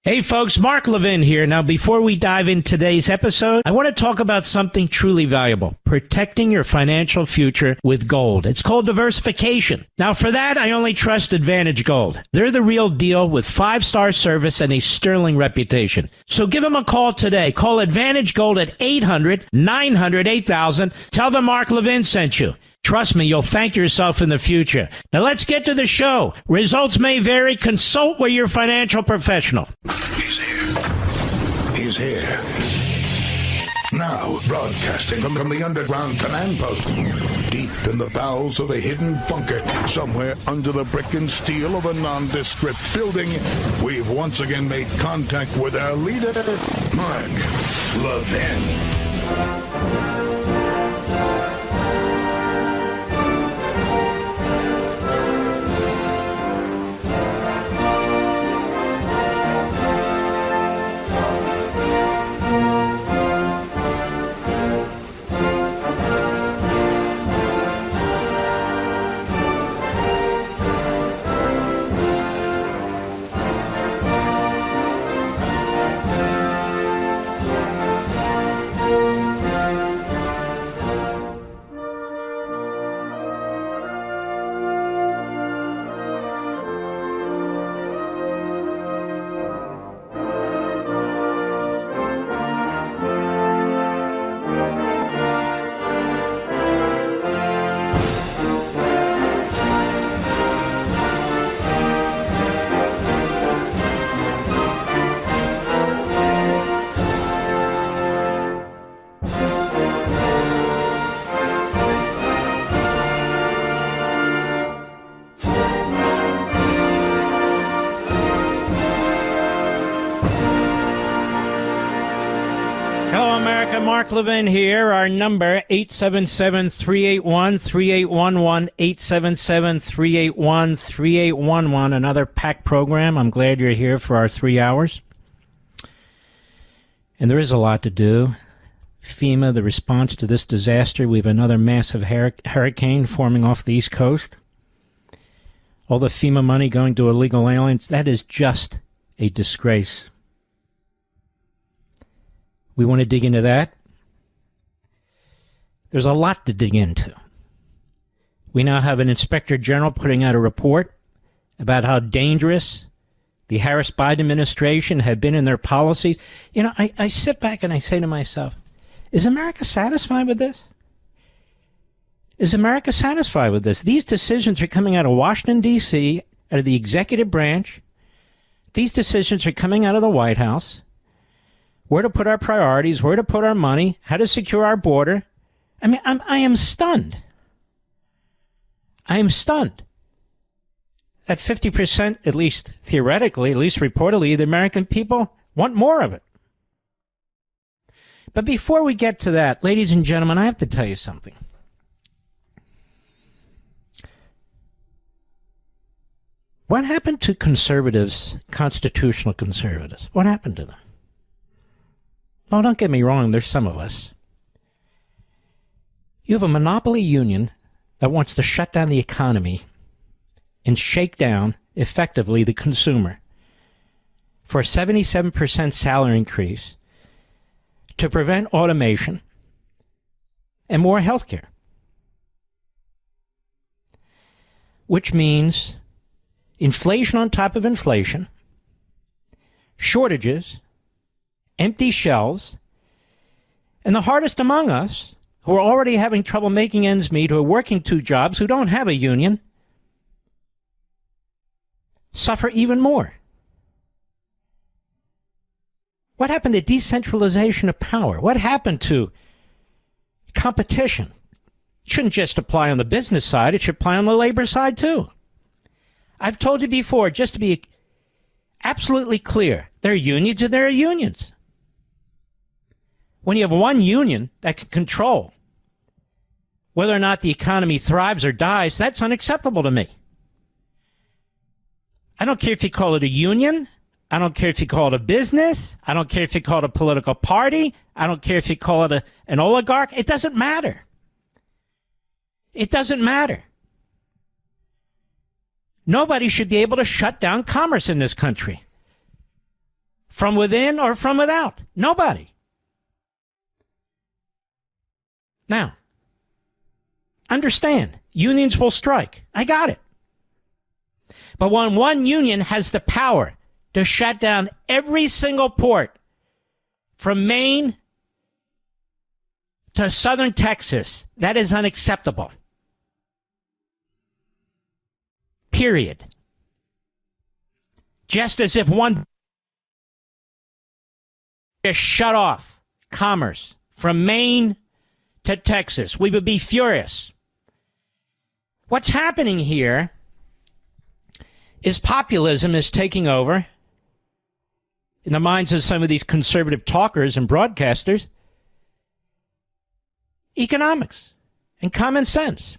Hey folks, Mark Levin here. Now, before we dive in today's episode, I want to talk about something truly valuable, protecting your financial future with gold. It's called diversification. Now, for that, I only trust Advantage Gold. They're the real deal with 5-star service and a sterling reputation. So give them a call today. Call Advantage Gold at 800-900-8000. Tell them Mark Levin sent you. Trust me, you'll thank yourself in the future. Now let's get to the show. Results may vary. Consult with your financial professional. He's here. He's here. Now, broadcasting from the underground command post, deep in the bowels of a hidden bunker, somewhere under the brick and steel of a nondescript building, we've once again made contact with our leader, Mike Levin. Mark Levin here. Our number, 877-381-3811, 877-381-3811. Another packed program. I'm glad you're here for our 3 hours. And there is a lot to do. FEMA, the response to this disaster. We have another massive hurricane forming off the East Coast. All the FEMA money going to illegal aliens. That is just a disgrace. We want to dig into that. There's a lot to dig into. We now have an inspector general putting out a report about how dangerous the Harris-Biden administration have been in their policies. You know, I sit back and I say to myself, is America satisfied with this? Is America satisfied with this? These decisions are coming out of Washington, D.C., out of the executive branch. These decisions are coming out of the White House. Where to put our priorities, where to put our money, how to secure our border. I mean, I am stunned. I am stunned that 50%, at least theoretically, at least reportedly, the American people want more of it. But before we get to that, ladies and gentlemen, I have to tell you something. What happened to conservatives, constitutional conservatives? What happened to them? Oh, don't get me wrong, there's some of us. You have a monopoly union that wants to shut down the economy and shake down, effectively, the consumer for a 77% salary increase to prevent automation and more health care. Which means inflation on top of inflation, shortages, empty shelves, and the hardest among us, who are already having trouble making ends meet, who are working 2 jobs, who don't have a union, suffer even more. What happened to decentralization of power? What happened to competition? It shouldn't just apply on the business side, it should apply on the labor side too. I've told you before, just to be absolutely clear, there are unions and there are unions. When you have one union that can control whether or not the economy thrives or dies, that's unacceptable to me. I don't care if you call it a union. I don't care if you call it a business. I don't care if you call it a political party. I don't care if you call it an oligarch. It doesn't matter. It doesn't matter. Nobody should be able to shut down commerce in this country. from within or from without? Nobody. Now, understand, unions will strike. I got it. But when one union has the power to shut down every single port from Maine to southern Texas, that is unacceptable. Period. Just as if one just shut off commerce from Maine to Texas, we would be furious. What's happening here is populism is taking over in the minds of some of these conservative talkers and broadcasters, economics and common sense.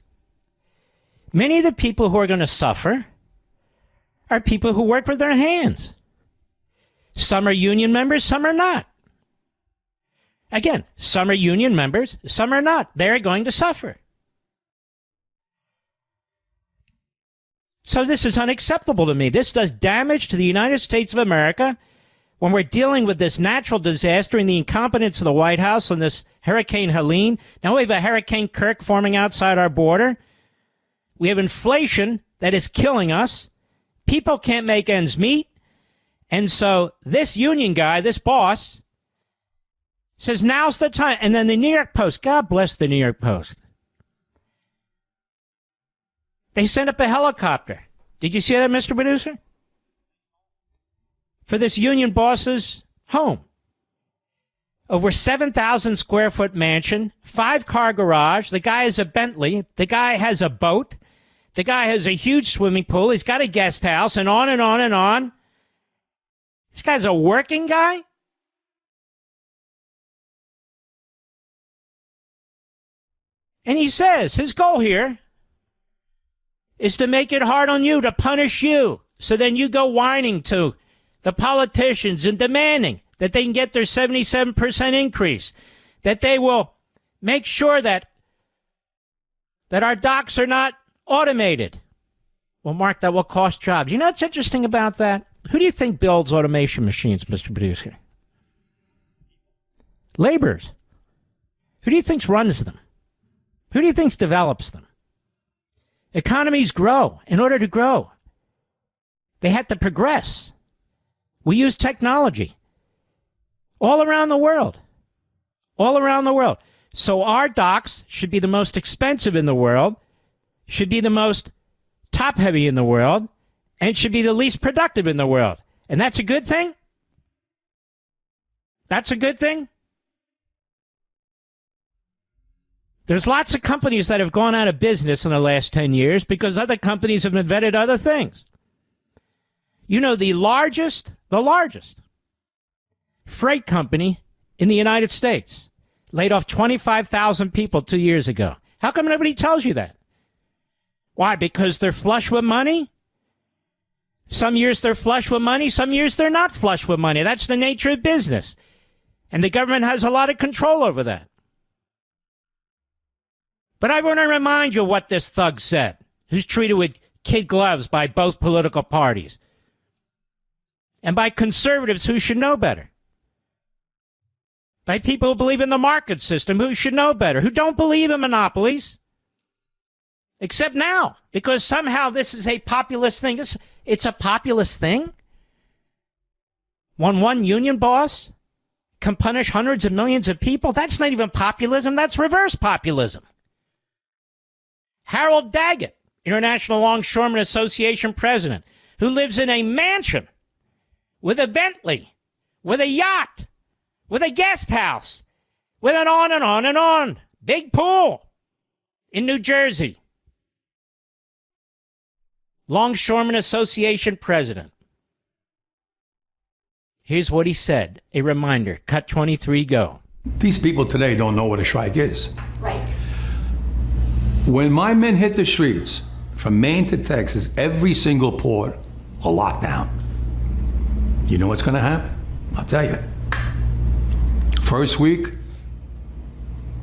Many of the people who are going to suffer are people who work with their hands. Some are union members, some are not. Again, some are union members, some are not. They're going to suffer. So this is unacceptable to me. This does damage to the United States of America when we're dealing with this natural disaster and the incompetence of the White House on this Hurricane Helene. Now we have a Hurricane Kirk forming outside our border. We have inflation that is killing us. People can't make ends meet. And so this union guy, this boss, says now's the time. And then the New York Post, God bless the New York Post. They sent up a helicopter. Did you see that, Mr. Producer? For this union boss's home. Over 7,000 square foot mansion, 5-car garage. The guy has a Bentley. The guy has a boat. The guy has a huge swimming pool. He's got a guest house, and on and on and on. This guy's a working guy? And he says his goal here is to make it hard on you, to punish you. So then you go whining to the politicians and demanding that they can get their 77% increase, that they will make sure that our docks are not automated. Well, Mark, that will cost jobs. You know what's interesting about that? Who do you think builds automation machines, Mr. Producer? Laborers. Who do you think runs them? Who do you think develops them? Economies grow. In order to grow, they had to progress. We use technology all around the world. All around the world. So our docks should be the most expensive in the world, should be the most top-heavy in the world, and should be the least productive in the world. And that's a good thing? That's a good thing? There's lots of companies that have gone out of business in the last 10 years because other companies have invented other things. You know, the largest freight company in the United States laid off 25,000 people 2 years ago. How come nobody tells you that? Why? Because they're flush with money? Some years they're flush with money, some years they're not flush with money. That's the nature of business. And the government has a lot of control over that. But I want to remind you what this thug said, who's treated with kid gloves by both political parties and by conservatives who should know better, by people who believe in the market system who should know better, who don't believe in monopolies, except now, because somehow this is a populist thing. It's a populist thing. When one union boss can punish hundreds of millions of people, that's not even populism, that's reverse populism. Harold Daggett, International Longshoremen Association president, who lives in a mansion with a Bentley, with a yacht, with a guest house, with an on and on and on, big pool in New Jersey. Longshoremen Association president. Here's what he said. A reminder. Cut 23, go. These people today don't know what a strike is. Right. When my men hit the streets, from Maine to Texas, every single port will lock down. You know what's going to happen? I'll tell you. First week,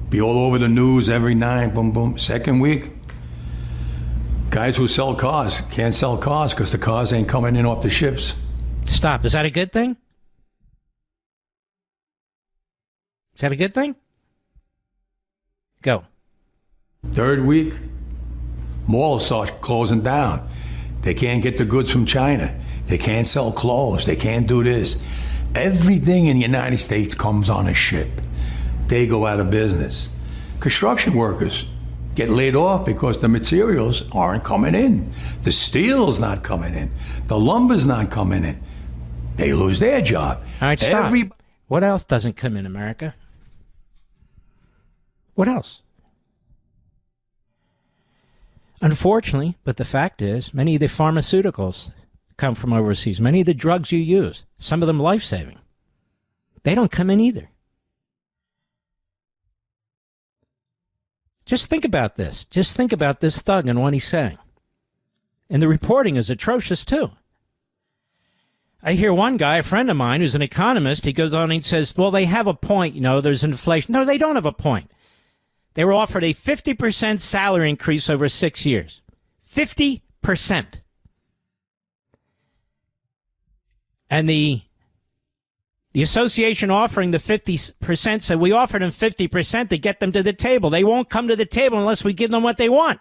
be all over the news every night, boom, boom. Second week, guys who sell cars can't sell cars because the cars ain't coming in off the ships. Stop. Is that a good thing? Is that a good thing? Go. Third week, malls start closing down. They can't get the goods from China. They can't sell clothes. They can't do this. Everything in the United States comes on a ship. They go out of business. Construction workers get laid off because the materials aren't coming in. The steel's not coming in. The lumber's not coming in. They lose their job. All right, stop. What else doesn't come in America? What else? Unfortunately, but the fact is, many of the pharmaceuticals come from overseas. Many of the drugs you use, some of them life-saving, they don't come in either. Just think about this. Just think about this thug and what he's saying. And the reporting is atrocious, too. I hear one guy, a friend of mine, who's an economist, he goes on and he says, well, they have a point, there's inflation. No, they don't have a point. They were offered a 50% salary increase over 6 years. 50%. And the association offering the 50% said, we offered them 50% to get them to the table. They won't come to the table unless we give them what they want.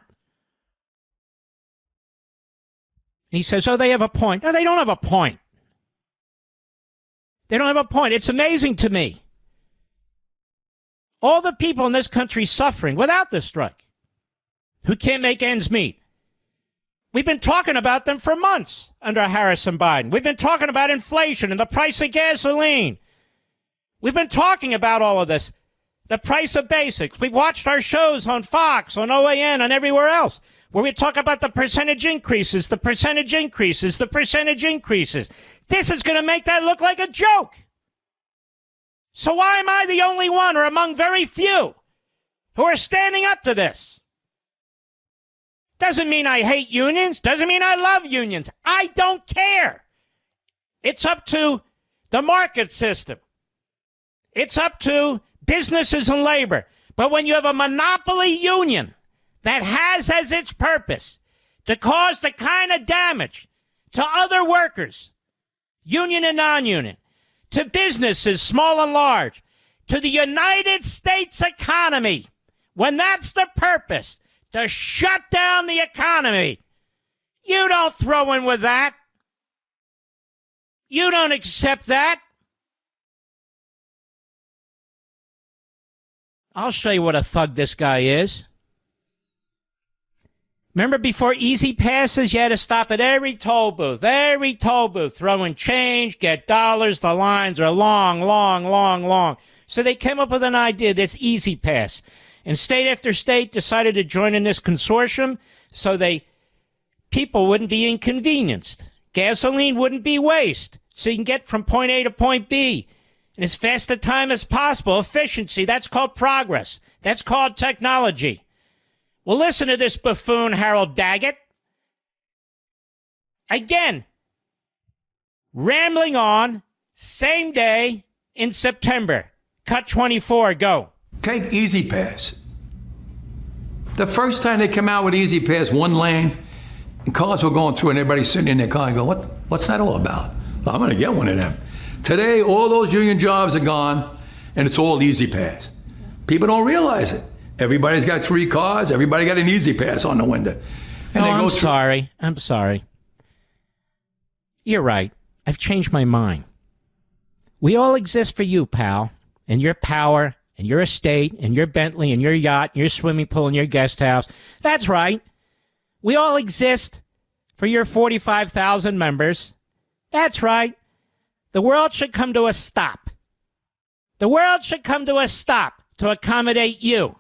And he says, oh, they have a point. No, they don't have a point. They don't have a point. It's amazing to me. All the people in this country suffering without the strike, who can't make ends meet. We've been talking about them for months under Harris and Biden. We've been talking about inflation and the price of gasoline. We've been talking about all of this. The price of basics. We've watched our shows on Fox, on OAN, and everywhere else, where we talk about the percentage increases, the percentage increases, the percentage increases. This is going to make that look like a joke. So why am I the only one, or among very few, who are standing up to this? Doesn't mean I hate unions. Doesn't mean I love unions. I don't care. It's up to the market system. It's up to businesses and labor. But when you have a monopoly union that has as its purpose to cause the kind of damage to other workers, union and non-union, to businesses, small and large, to the United States economy, when that's the purpose, to shut down the economy, you don't throw in with that. You don't accept that. I'll show you what a thug this guy is. Remember before Easy Passes, you had to stop at every toll booth, throw in change, get dollars. The lines are long, long, long, long. So they came up with an idea, this Easy Pass. And state after state decided to join in this consortium so people wouldn't be inconvenienced. Gasoline wouldn't be waste. So you can get from point A to point B in as fast a time as possible. Efficiency, that's called progress. That's called technology. Well, listen to this buffoon, Harold Daggett. Again, rambling on, same day in September. Cut 24, go. Take Easy Pass. The first time they came out with Easy Pass, one lane, and cars were going through and everybody's sitting in their car and go, what's that all about? Well, I'm going to get one of them. Today, all those union jobs are gone, and it's all Easy Pass. People don't realize it. Everybody's got 3 cars. Everybody got an Easy Pass on the window. And I'm sorry. You're right. I've changed my mind. We all exist for you, pal, and your power, and your estate, and your Bentley, and your yacht, and your swimming pool, and your guest house. That's right. We all exist for your 45,000 members. That's right. The world should come to a stop. The world should come to a stop to accommodate you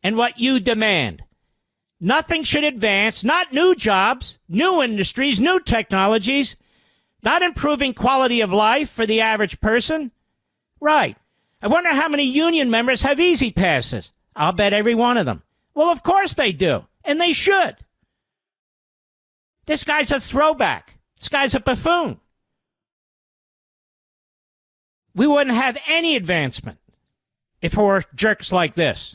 and what you demand. Nothing should advance, not new jobs, new industries, new technologies, not improving quality of life for the average person. Right. I wonder how many union members have Easy Passes. I'll bet every one of them. Well, of course they do, and they should. This guy's a throwback. This guy's a buffoon. We wouldn't have any advancement if it were jerks like this.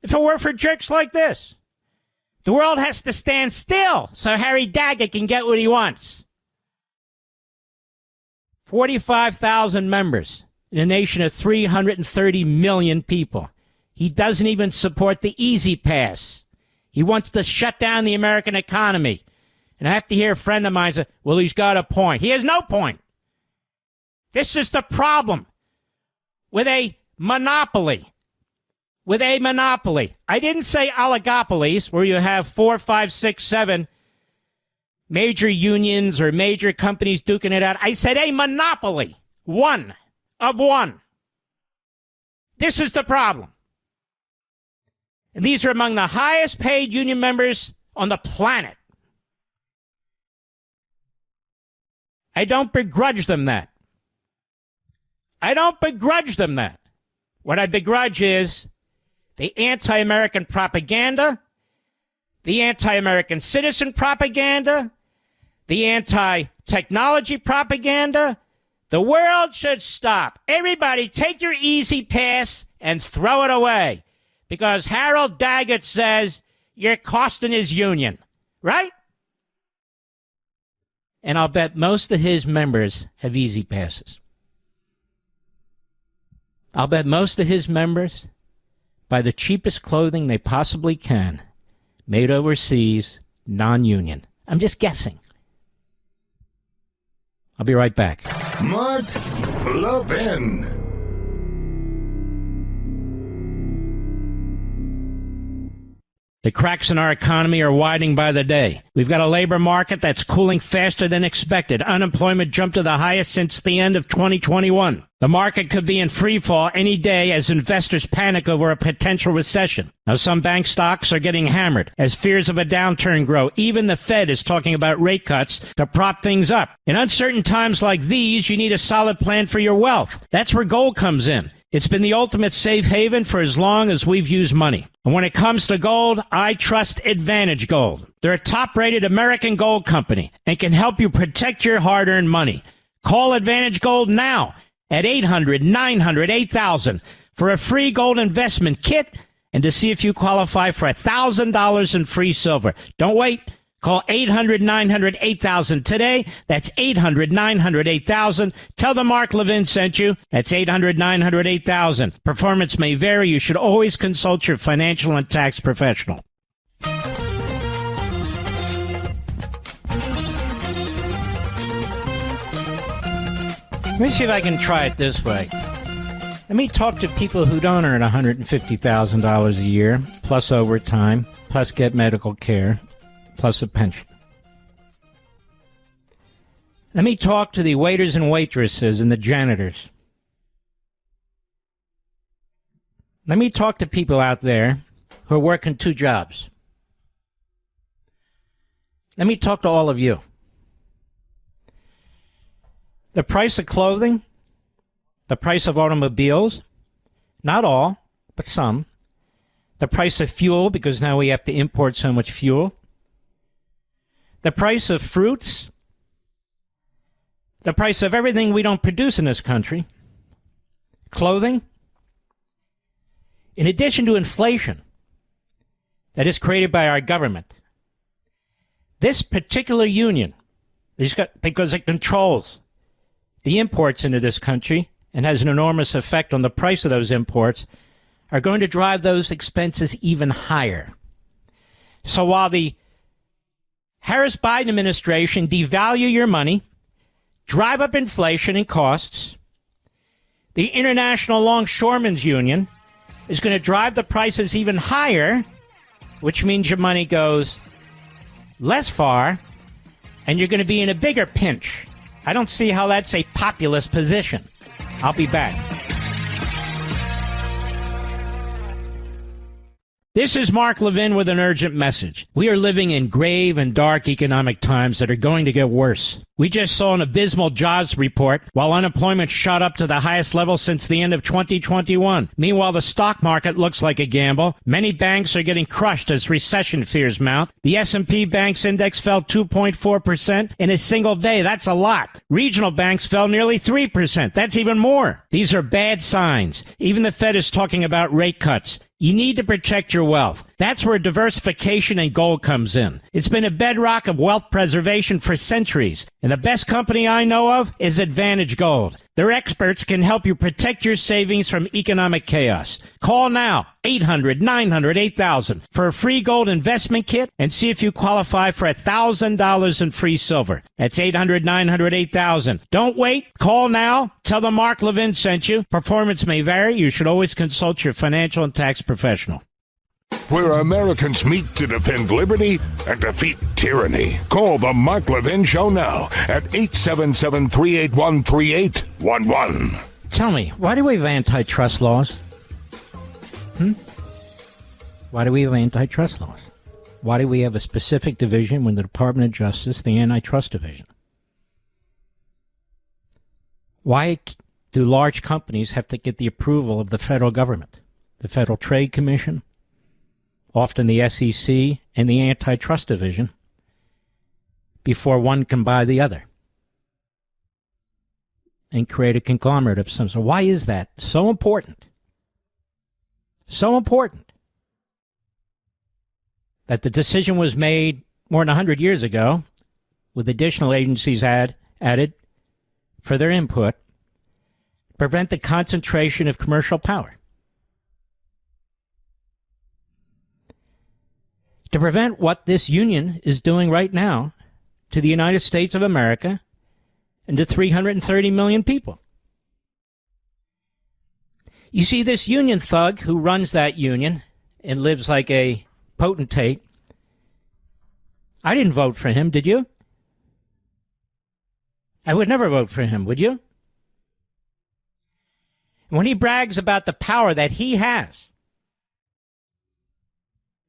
If it were for jerks like this. The world has to stand still so Harry Daggett can get what he wants. 45,000 members in a nation of 330 million people. He doesn't even support the easy pass. He wants to shut down the American economy. And I have to hear a friend of mine say, well, he's got a point. He has no point. This is the problem with a monopoly. With a monopoly. I didn't say oligopolies, where you have 4, 5, 6, 7 major unions or major companies duking it out. I said a monopoly. One of one. This is the problem. And these are among the highest paid union members on the planet. I don't begrudge them that. I don't begrudge them that. What I begrudge is the anti-American propaganda, the anti-American citizen propaganda, the anti-technology propaganda. The world should stop. Everybody take your easy pass and throw it away. Because Harold Daggett says you're costing his union. Right? And I'll bet most of his members have easy passes. I'll bet most of his members buy the cheapest clothing they possibly can, made overseas, non-union. I'm just guessing. I'll be right back. Mark Levin. The cracks in our economy are widening by the day. We've got a labor market that's cooling faster than expected. Unemployment jumped to the highest since the end of 2021. The market could be in free fall any day as investors panic over a potential recession. Now, some bank stocks are getting hammered as fears of a downturn grow. Even the Fed is talking about rate cuts to prop things up. In uncertain times like these, you need a solid plan for your wealth. That's where gold comes in. It's been the ultimate safe haven for as long as we've used money. And when it comes to gold, I trust Advantage Gold. They're a top-rated American gold company and can help you protect your hard-earned money. Call Advantage Gold now at 800-900-8000 for a free gold investment kit and to see if you qualify for $1,000 in free silver. Don't wait. Call 800-900-8000 today. That's 800-900-8000. Tell them Mark Levin sent you. That's 800-900-8000. Performance may vary. You should always consult your financial and tax professional. Let me see if I can try it this way. Let me talk to people who don't earn $150,000 a year, plus overtime, plus get medical care, plus a pension. Let me talk to the waiters and waitresses and the janitors. Let me talk to people out there who are working 2 jobs. Let me talk to all of you. The price of clothing, the price of automobiles, not all, but some. The price of fuel, because now we have to import so much fuel. The price of fruits, the price of everything we don't produce in this country, clothing, in addition to inflation that is created by our government. This particular union, because it controls the imports into this country and has an enormous effect on the price of those imports, are going to drive those expenses even higher. So while the Harris-Biden administration devalue your money, drive up inflation and costs, the International Longshoremen's Union is going to drive the prices even higher, which means your money goes less far, and you're going to be in a bigger pinch. I don't see how that's a populist position. I'll be back. This is Mark Levin with an urgent message. We are living in grave and dark economic times that are going to get worse. We just saw an abysmal jobs report while unemployment shot up to the highest level since the end of 2021. Meanwhile, the stock market looks like a gamble. Many banks are getting crushed as recession fears mount. The S&P Banks Index fell 2.4% in a single day. That's a lot. Regional banks fell nearly 3%. That's even more. These are bad signs. Even the Fed is talking about rate cuts. You need to protect your wealth. That's where diversification and gold comes in. It's been a bedrock of wealth preservation for centuries. And the best company I know of is Advantage Gold. Their experts can help you protect your savings from economic chaos. Call now, 800-900-8000 for a free gold investment kit and see if you qualify for $1,000 in free silver. That's 800-900-8000. Don't wait. Call now. Tell them Mark Levin sent you. Performance may vary. You should always consult your financial and tax professional. Where Americans meet to defend liberty and defeat tyranny. Call the Mark Levin Show now at 877-381-3811. Tell me, why do we have antitrust laws? Why do we have antitrust laws? Why do we have a specific division when the Department of Justice, the Antitrust Division? Why do large companies have to get the approval of the federal government, the Federal Trade Commission, often the SEC and the Antitrust Division, before one can buy the other and create a conglomerate of some sort? Why is that so important? So important that the decision was made more than 100 years ago, with additional agencies added for their input, prevent the concentration of commercial power. To prevent what this union is doing right now to the United States of America and to 330 million people. You see, this union thug who runs that union and lives like a potentate, I didn't vote for him, did you? I would never vote for him, would you? When he brags about the power that he has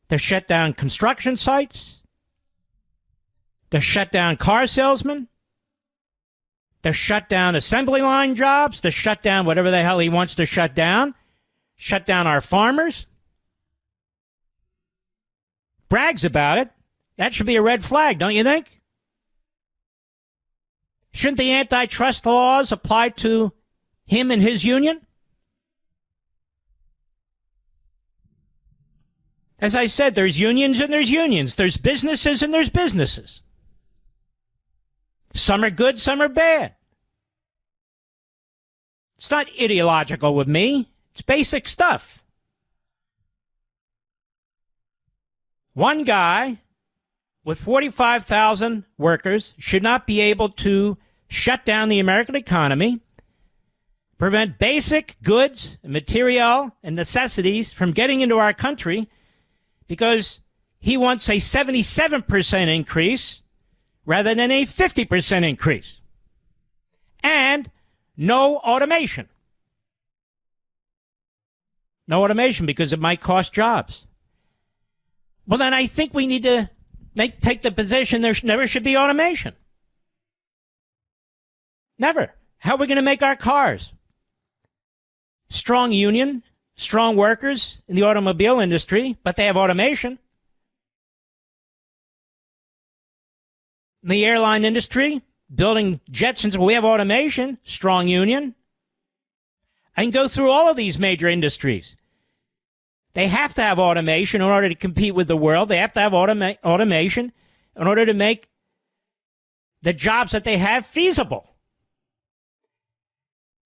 to shut down construction sites, to shut down car salesmen, to shut down assembly line jobs, to shut down whatever the hell he wants to shut down our farmers, brags about it, that should be a red flag, don't you think? Shouldn't the antitrust laws apply to him and his union? As I said, there's unions and there's unions. There's businesses and there's businesses. Some are good, some are bad. It's not ideological with me. It's basic stuff. One guy with 45,000 workers should not be able to shut down the American economy, prevent basic goods, material, and necessities from getting into our country because he wants a 77% increase rather than a 50% increase. And no automation. No automation because it might cost jobs. Well, then I think we need to take the position there never should be automation. Never. How are we going to make our cars? Strong union, strong workers in the automobile industry, but they have automation. In the airline industry, building jets, and we have automation, strong union. I can go through all of these major industries. They have to have automation in order to compete with the world. They have to have automation in order to make the jobs that they have feasible.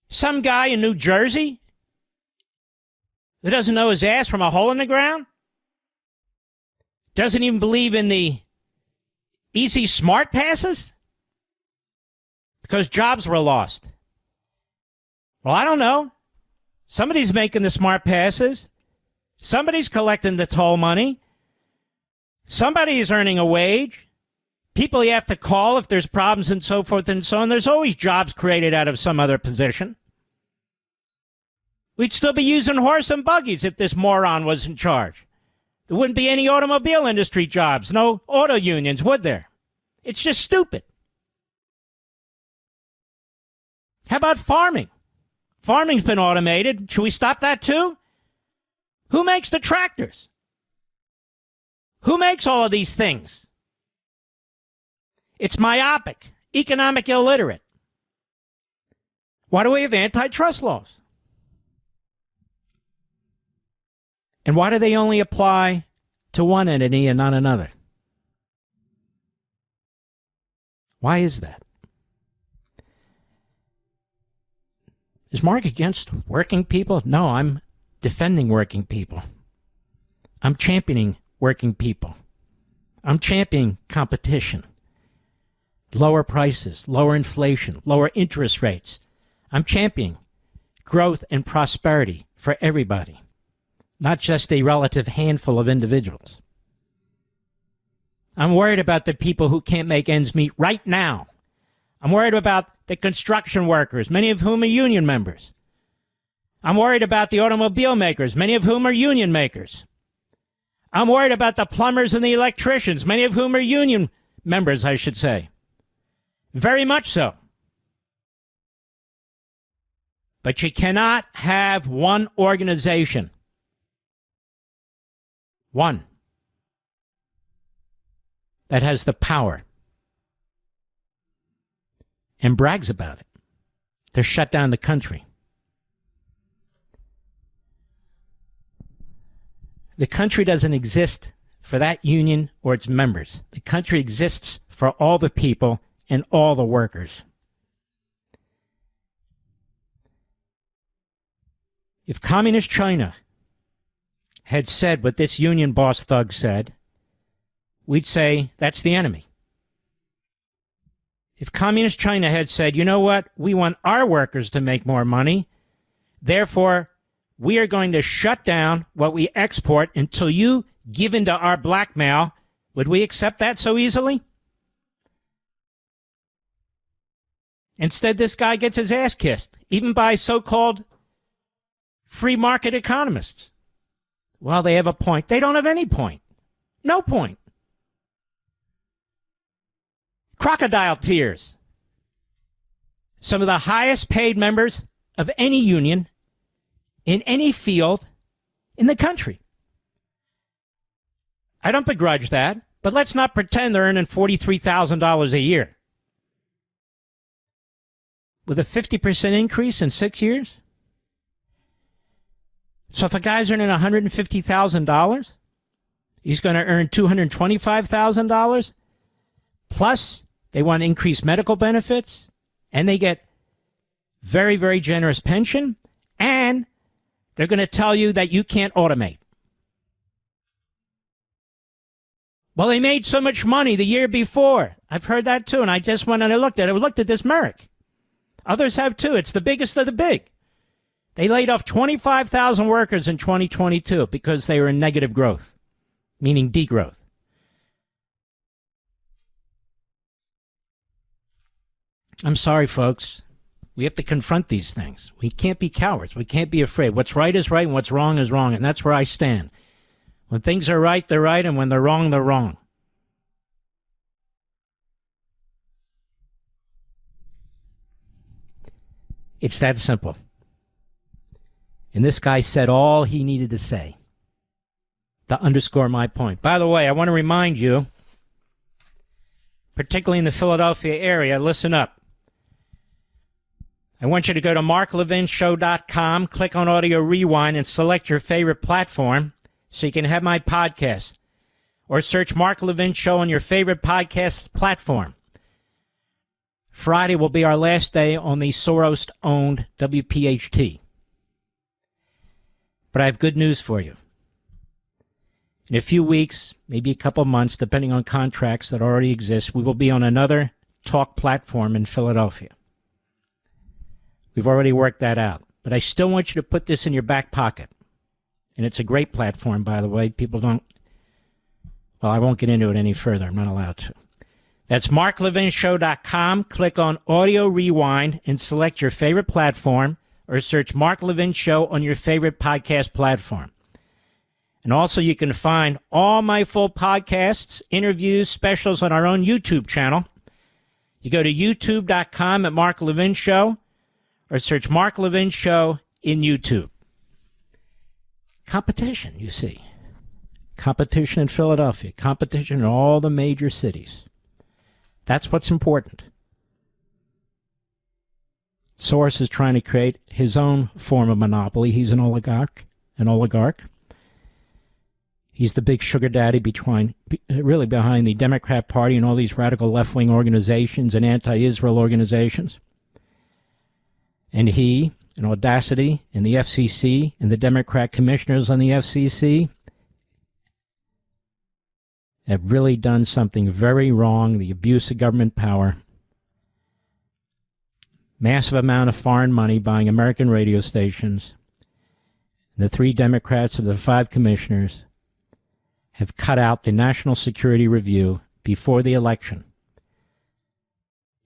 Some guy in New Jersey who doesn't know his ass from a hole in the ground, doesn't even believe in the easy smart passes because jobs were lost. Well, I don't know. Somebody's making the smart passes. Somebody's collecting the toll money. Somebody's earning a wage. People you have to call if there's problems and so forth and so on. There's always jobs created out of some other position. We'd still be using horse and buggies if this moron was in charge. There wouldn't be any automobile industry jobs, no auto unions, would there? It's just stupid. How about farming? Farming's been automated. Should we stop that too? Who makes the tractors? Who makes all of these things? It's myopic, economic illiterate. Why do we have antitrust laws? And why do they only apply to one entity and not another? Why is that? Is Mark against working people? No, I'm defending working people. I'm championing working people. I'm championing competition. Lower prices, lower inflation, lower interest rates. I'm championing growth and prosperity for everybody, not just a relative handful of individuals. I'm worried about the people who can't make ends meet right now. I'm worried about the construction workers, many of whom are union members. I'm worried about the automobile makers, many of whom are union makers. I'm worried about the plumbers and the electricians, many of whom are union members, I should say. Very much so. But you cannot have one organization. One. That has the power and brags about it to shut down the country. The country doesn't exist for that union or its members. The country exists for all the people and all the workers. If Communist China had said what this union boss thug said, we'd say that's the enemy. If Communist China had said, you know what, we want our workers to make more money, therefore we are going to shut down what we export until you give in to our blackmail, would we accept that so easily? Instead, this guy gets his ass kissed, even by so-called free market economists. Well, they have a point. They don't have any point. No point. Crocodile tears. Some of the highest paid members of any union in any field in the country. I don't begrudge that, but let's not pretend they're earning $43,000 a year. With a 50% increase in 6 years? So if a guy's earning $150,000, he's going to earn $225,000, plus they want increased medical benefits, and they get very, very generous pension, and they're going to tell you that you can't automate. Well, they made so much money the year before. I've heard that too, and I just went and I looked at this Merrick. Others have too. It's the biggest of the big. They laid off 25,000 workers in 2022 because they were in negative growth, meaning degrowth. I'm sorry, folks. We have to confront these things. We can't be cowards. We can't be afraid. What's right is right and what's wrong is wrong, and that's where I stand. When things are right, they're right, and when they're wrong, they're wrong. It's that simple. And this guy said all he needed to say to underscore my point. By the way, I want to remind you, particularly in the Philadelphia area, listen up. I want you to go to marklevinshow.com, click on Audio Rewind, and select your favorite platform so you can have my podcast. Or search Mark Levin Show on your favorite podcast platform. Friday will be our last day on the Soros-owned WPHT. But I have good news for you. In a few weeks, maybe a couple months, depending on contracts that already exist, we will be on another talk platform in Philadelphia. We've already worked that out. But I still want you to put this in your back pocket. And it's a great platform, by the way. People don't... Well, I won't get into it any further. I'm not allowed to. That's marklevinshow.com. Click on Audio Rewind and select your favorite platform, or search Mark Levin Show on your favorite podcast platform. And also you can find all my full podcasts, interviews, specials on our own YouTube channel. You go to youtube.com at Mark Levin Show, or search Mark Levin Show in YouTube. Competition, you see. Competition in Philadelphia. Competition in all the major cities. That's what's important. Soros is trying to create his own form of monopoly. He's an oligarch. He's the big sugar daddy behind the Democrat Party and all these radical left-wing organizations and anti-Israel organizations. And he and audacity in the FCC and the Democrat commissioners on the FCC have really done something very wrong, the abuse of government power. Massive amount of foreign money buying American radio stations. The 3 Democrats of the 5 commissioners have cut out the National Security Review before the election.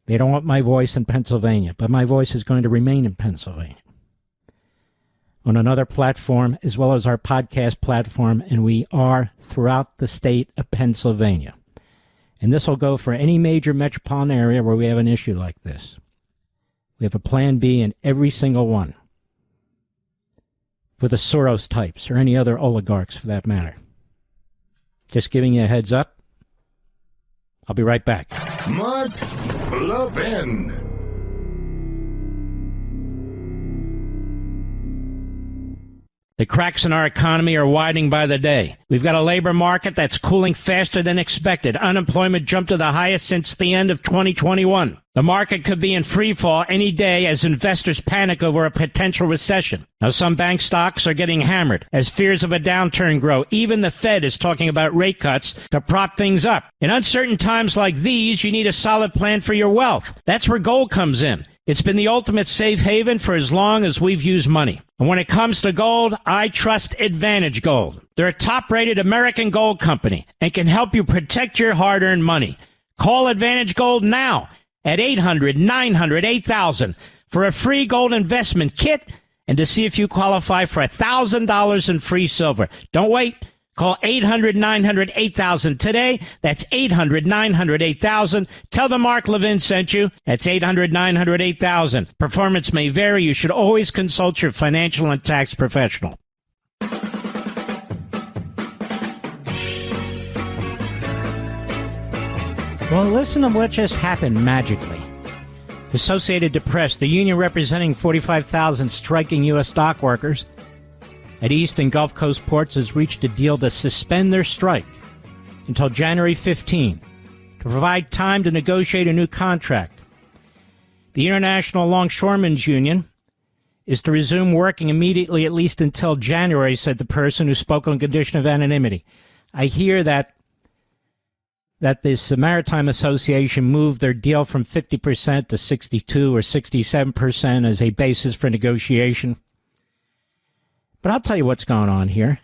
They don't want my voice in Pennsylvania, but my voice is going to remain in Pennsylvania on another platform as well as our podcast platform, and we are throughout the state of Pennsylvania. And this will go for any major metropolitan area where we have an issue like this. We have a plan B in every single one for the Soros types or any other oligarchs for that matter. Just giving you a heads up. I'll be right back. Mark Levin. The cracks in our economy are widening by the day. We've got a labor market that's cooling faster than expected. Unemployment jumped to the highest since the end of 2021. The market could be in free fall any day as investors panic over a potential recession. Now, some bank stocks are getting hammered as fears of a downturn grow. Even the Fed is talking about rate cuts to prop things up. In uncertain times like these, you need a solid plan for your wealth. That's where gold comes in. It's been the ultimate safe haven for as long as we've used money. And when it comes to gold, I trust Advantage Gold. They're a top-rated American gold company and can help you protect your hard-earned money. Call Advantage Gold now at 800-900-8000 for a free gold investment kit and to see if you qualify for $1,000 in free silver. Don't wait. Call 800-900-8000 today. That's 800-900-8000. Tell them Mark Levin sent you. That's 800-900-8000. Performance may vary. You should always consult your financial and tax professional. Well, listen to what just happened magically. Associated Press, the union representing 45,000 striking U.S. dock workers at East and Gulf Coast ports, has reached a deal to suspend their strike until January 15 to provide time to negotiate a new contract. The International Longshoremen's Union is to resume working immediately, at least until January, said the person who spoke on condition of anonymity. I hear that this Maritime Association moved their deal from 50% to 62 or 67% as a basis for negotiation. But I'll tell you what's going on here.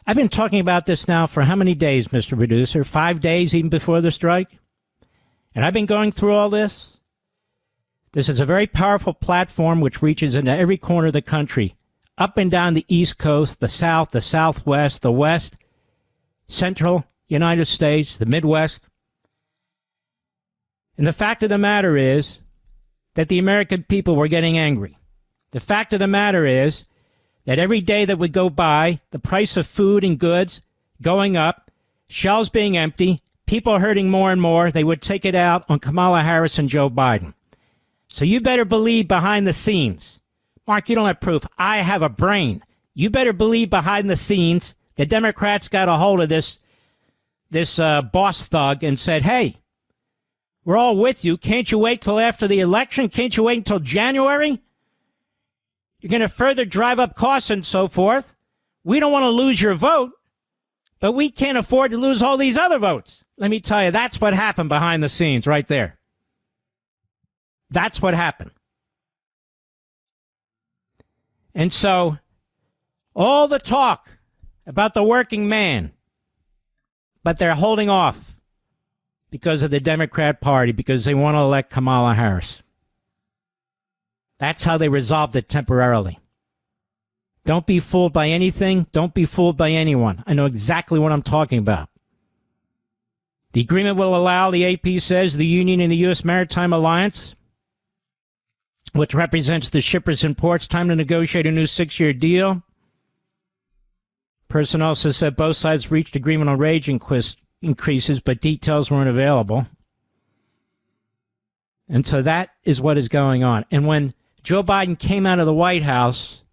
I've been talking about this now for how many days, Mr. Producer? 5 days even before the strike? And I've been going through all this. This is a very powerful platform which reaches into every corner of the country, up and down the East Coast, the South, the Southwest, the West, Central United States, the Midwest. And the fact of the matter is that the American people were getting angry. The fact of the matter is that every day that would go by, the price of food and goods going up, shelves being empty, people hurting more and more, they would take it out on Kamala Harris and Joe Biden. So you better believe behind the scenes. Mark, you don't have proof. I have a brain. You better believe behind the scenes the Democrats got a hold of this boss thug and said, hey, we're all with you. Can't you wait till after the election? Can't you wait until January? You're going to further drive up costs and so forth. We don't want to lose your vote, but we can't afford to lose all these other votes. Let me tell you, that's what happened behind the scenes right there. That's what happened. And so all the talk about the working man, but they're holding off because of the Democrat Party, because they want to elect Kamala Harris. That's how they resolved it temporarily. Don't be fooled by anything. Don't be fooled by anyone. I know exactly what I'm talking about. The agreement will allow, the AP says, the union and the U.S. Maritime Alliance, which represents the shippers and ports, time to negotiate a new 6-year deal. Person also said both sides reached agreement on wage increases, but details weren't available. And so that is what is going on. And when Joe Biden came out of the White House,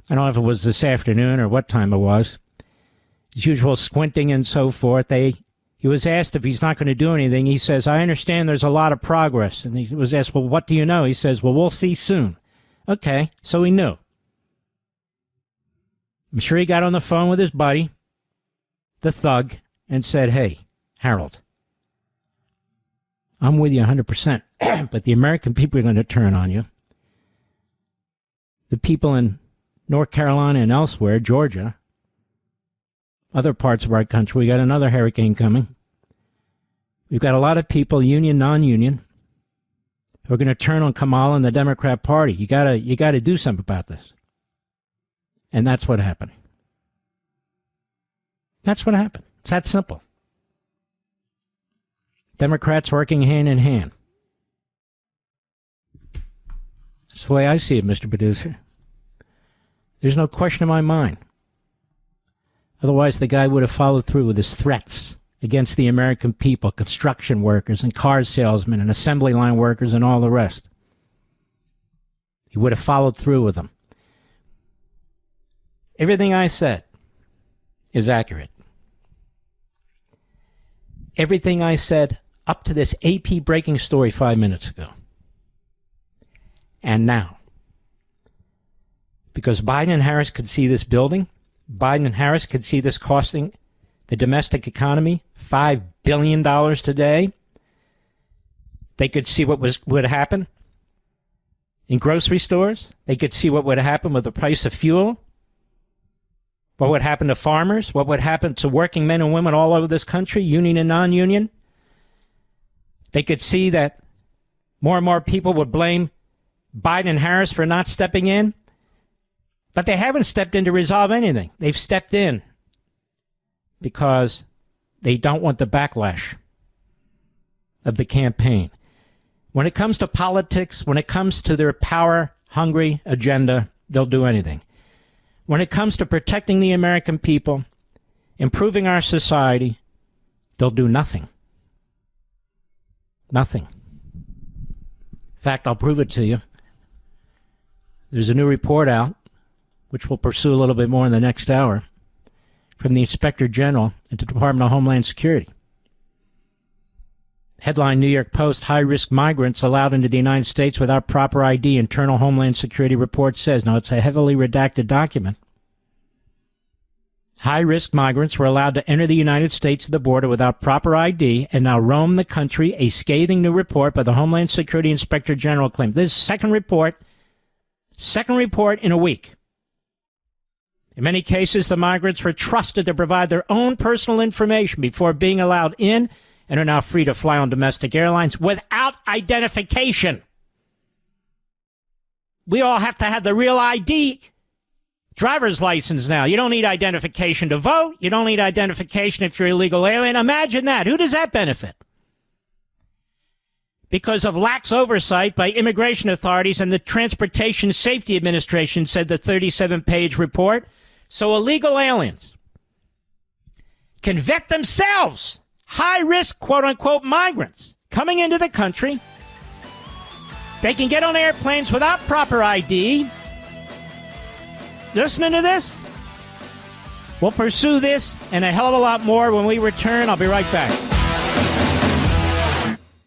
I don't know if it was this afternoon or what time it was, as usual, squinting and so forth, they He was asked if he's not going to do anything. He says, I understand there's a lot of progress. And he was asked, well, what do you know? He says, well, we'll see soon. Okay, so he knew. I'm sure he got on the phone with his buddy, the thug, and said, hey, Harold, I'm with you 100%, but the American people are going to turn on you. The people in North Carolina and elsewhere, Georgia, other parts of our country, we got another hurricane coming. We've got a lot of people, union, non-union, who are going to turn on Kamala and the Democrat Party. You got to do something about this. And that's what happened. That's what happened. It's that simple. Democrats working hand in hand. That's the way I see it, Mr. Producer. There's no question in my mind. Otherwise, the guy would have followed through with his threats against the American people, construction workers and car salesmen and assembly line workers and all the rest. He would have followed through with them. Everything I said is accurate. Everything I said up to this AP breaking story 5 minutes ago. And now, because Biden and Harris could see this building, Biden and Harris could see this costing the domestic economy $5 billion today. They could see what would happen in grocery stores. They could see what would happen with the price of fuel. What would happen to farmers? What would happen to working men and women all over this country, union and non-union? They could see that more and more people would blame Biden and Harris for not stepping in. But they haven't stepped in to resolve anything. They've stepped in because they don't want the backlash of the campaign. When it comes to politics, when it comes to their power-hungry agenda, they'll do anything. When it comes to protecting the American people, improving our society, they'll do nothing. Nothing. In fact, I'll prove it to you. There's a new report out, which we'll pursue a little bit more in the next hour, from the Inspector General at the Department of Homeland Security. Headline, New York Post, high-risk migrants allowed into the United States without proper ID, Internal Homeland Security report says. Now, it's a heavily redacted document. High-risk migrants were allowed to enter the United States at the border without proper ID and now roam the country, a scathing new report by the Homeland Security Inspector General claimed. This is second report in a week. In many cases, the migrants were trusted to provide their own personal information before being allowed in and are now free to fly on domestic airlines without identification. We all have to have the real ID driver's license now. You don't need identification to vote. You don't need identification if you're an illegal alien. Imagine that. Who does that benefit? Because of lax oversight by immigration authorities and the Transportation Safety Administration, said the 37-page report. So illegal aliens can vet themselves, high-risk, quote-unquote, migrants coming into the country. They can get on airplanes without proper ID. Listening to this? We'll pursue this and a hell of a lot more when we return. I'll be right back.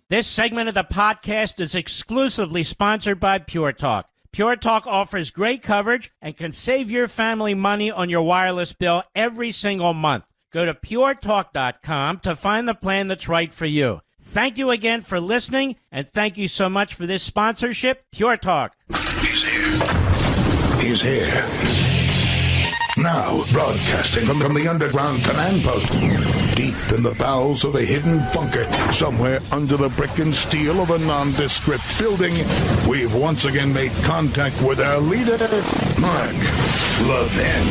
This segment of the podcast is exclusively sponsored by Pure Talk. Pure Talk offers great coverage and can save your family money on your wireless bill every single month. Go to puretalk.com to find the plan that's right for you. Thank you again for listening, and thank you so much for this sponsorship, Pure Talk. He's here. He's here. Now, broadcasting from the underground command post, deep in the bowels of a hidden bunker, somewhere under the brick and steel of a nondescript building, we've once again made contact with our leader, Mike Levin.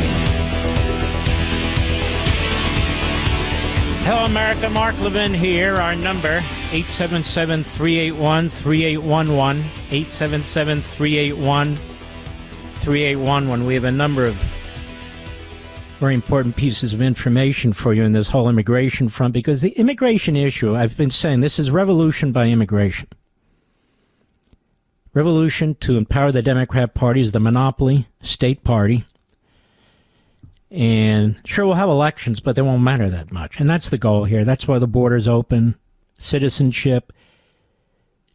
Hello, America. Mark Levin here. Our number, 877-381-3811, 877-381-3811. We have a number of very important pieces of information for you in this whole immigration front, because the immigration issue, I've been saying, this is revolution by immigration. Revolution to empower the Democrat Party as the monopoly state party And sure, we'll have elections, but they won't matter that much. And that's the goal here. That's why the border's open. Citizenship,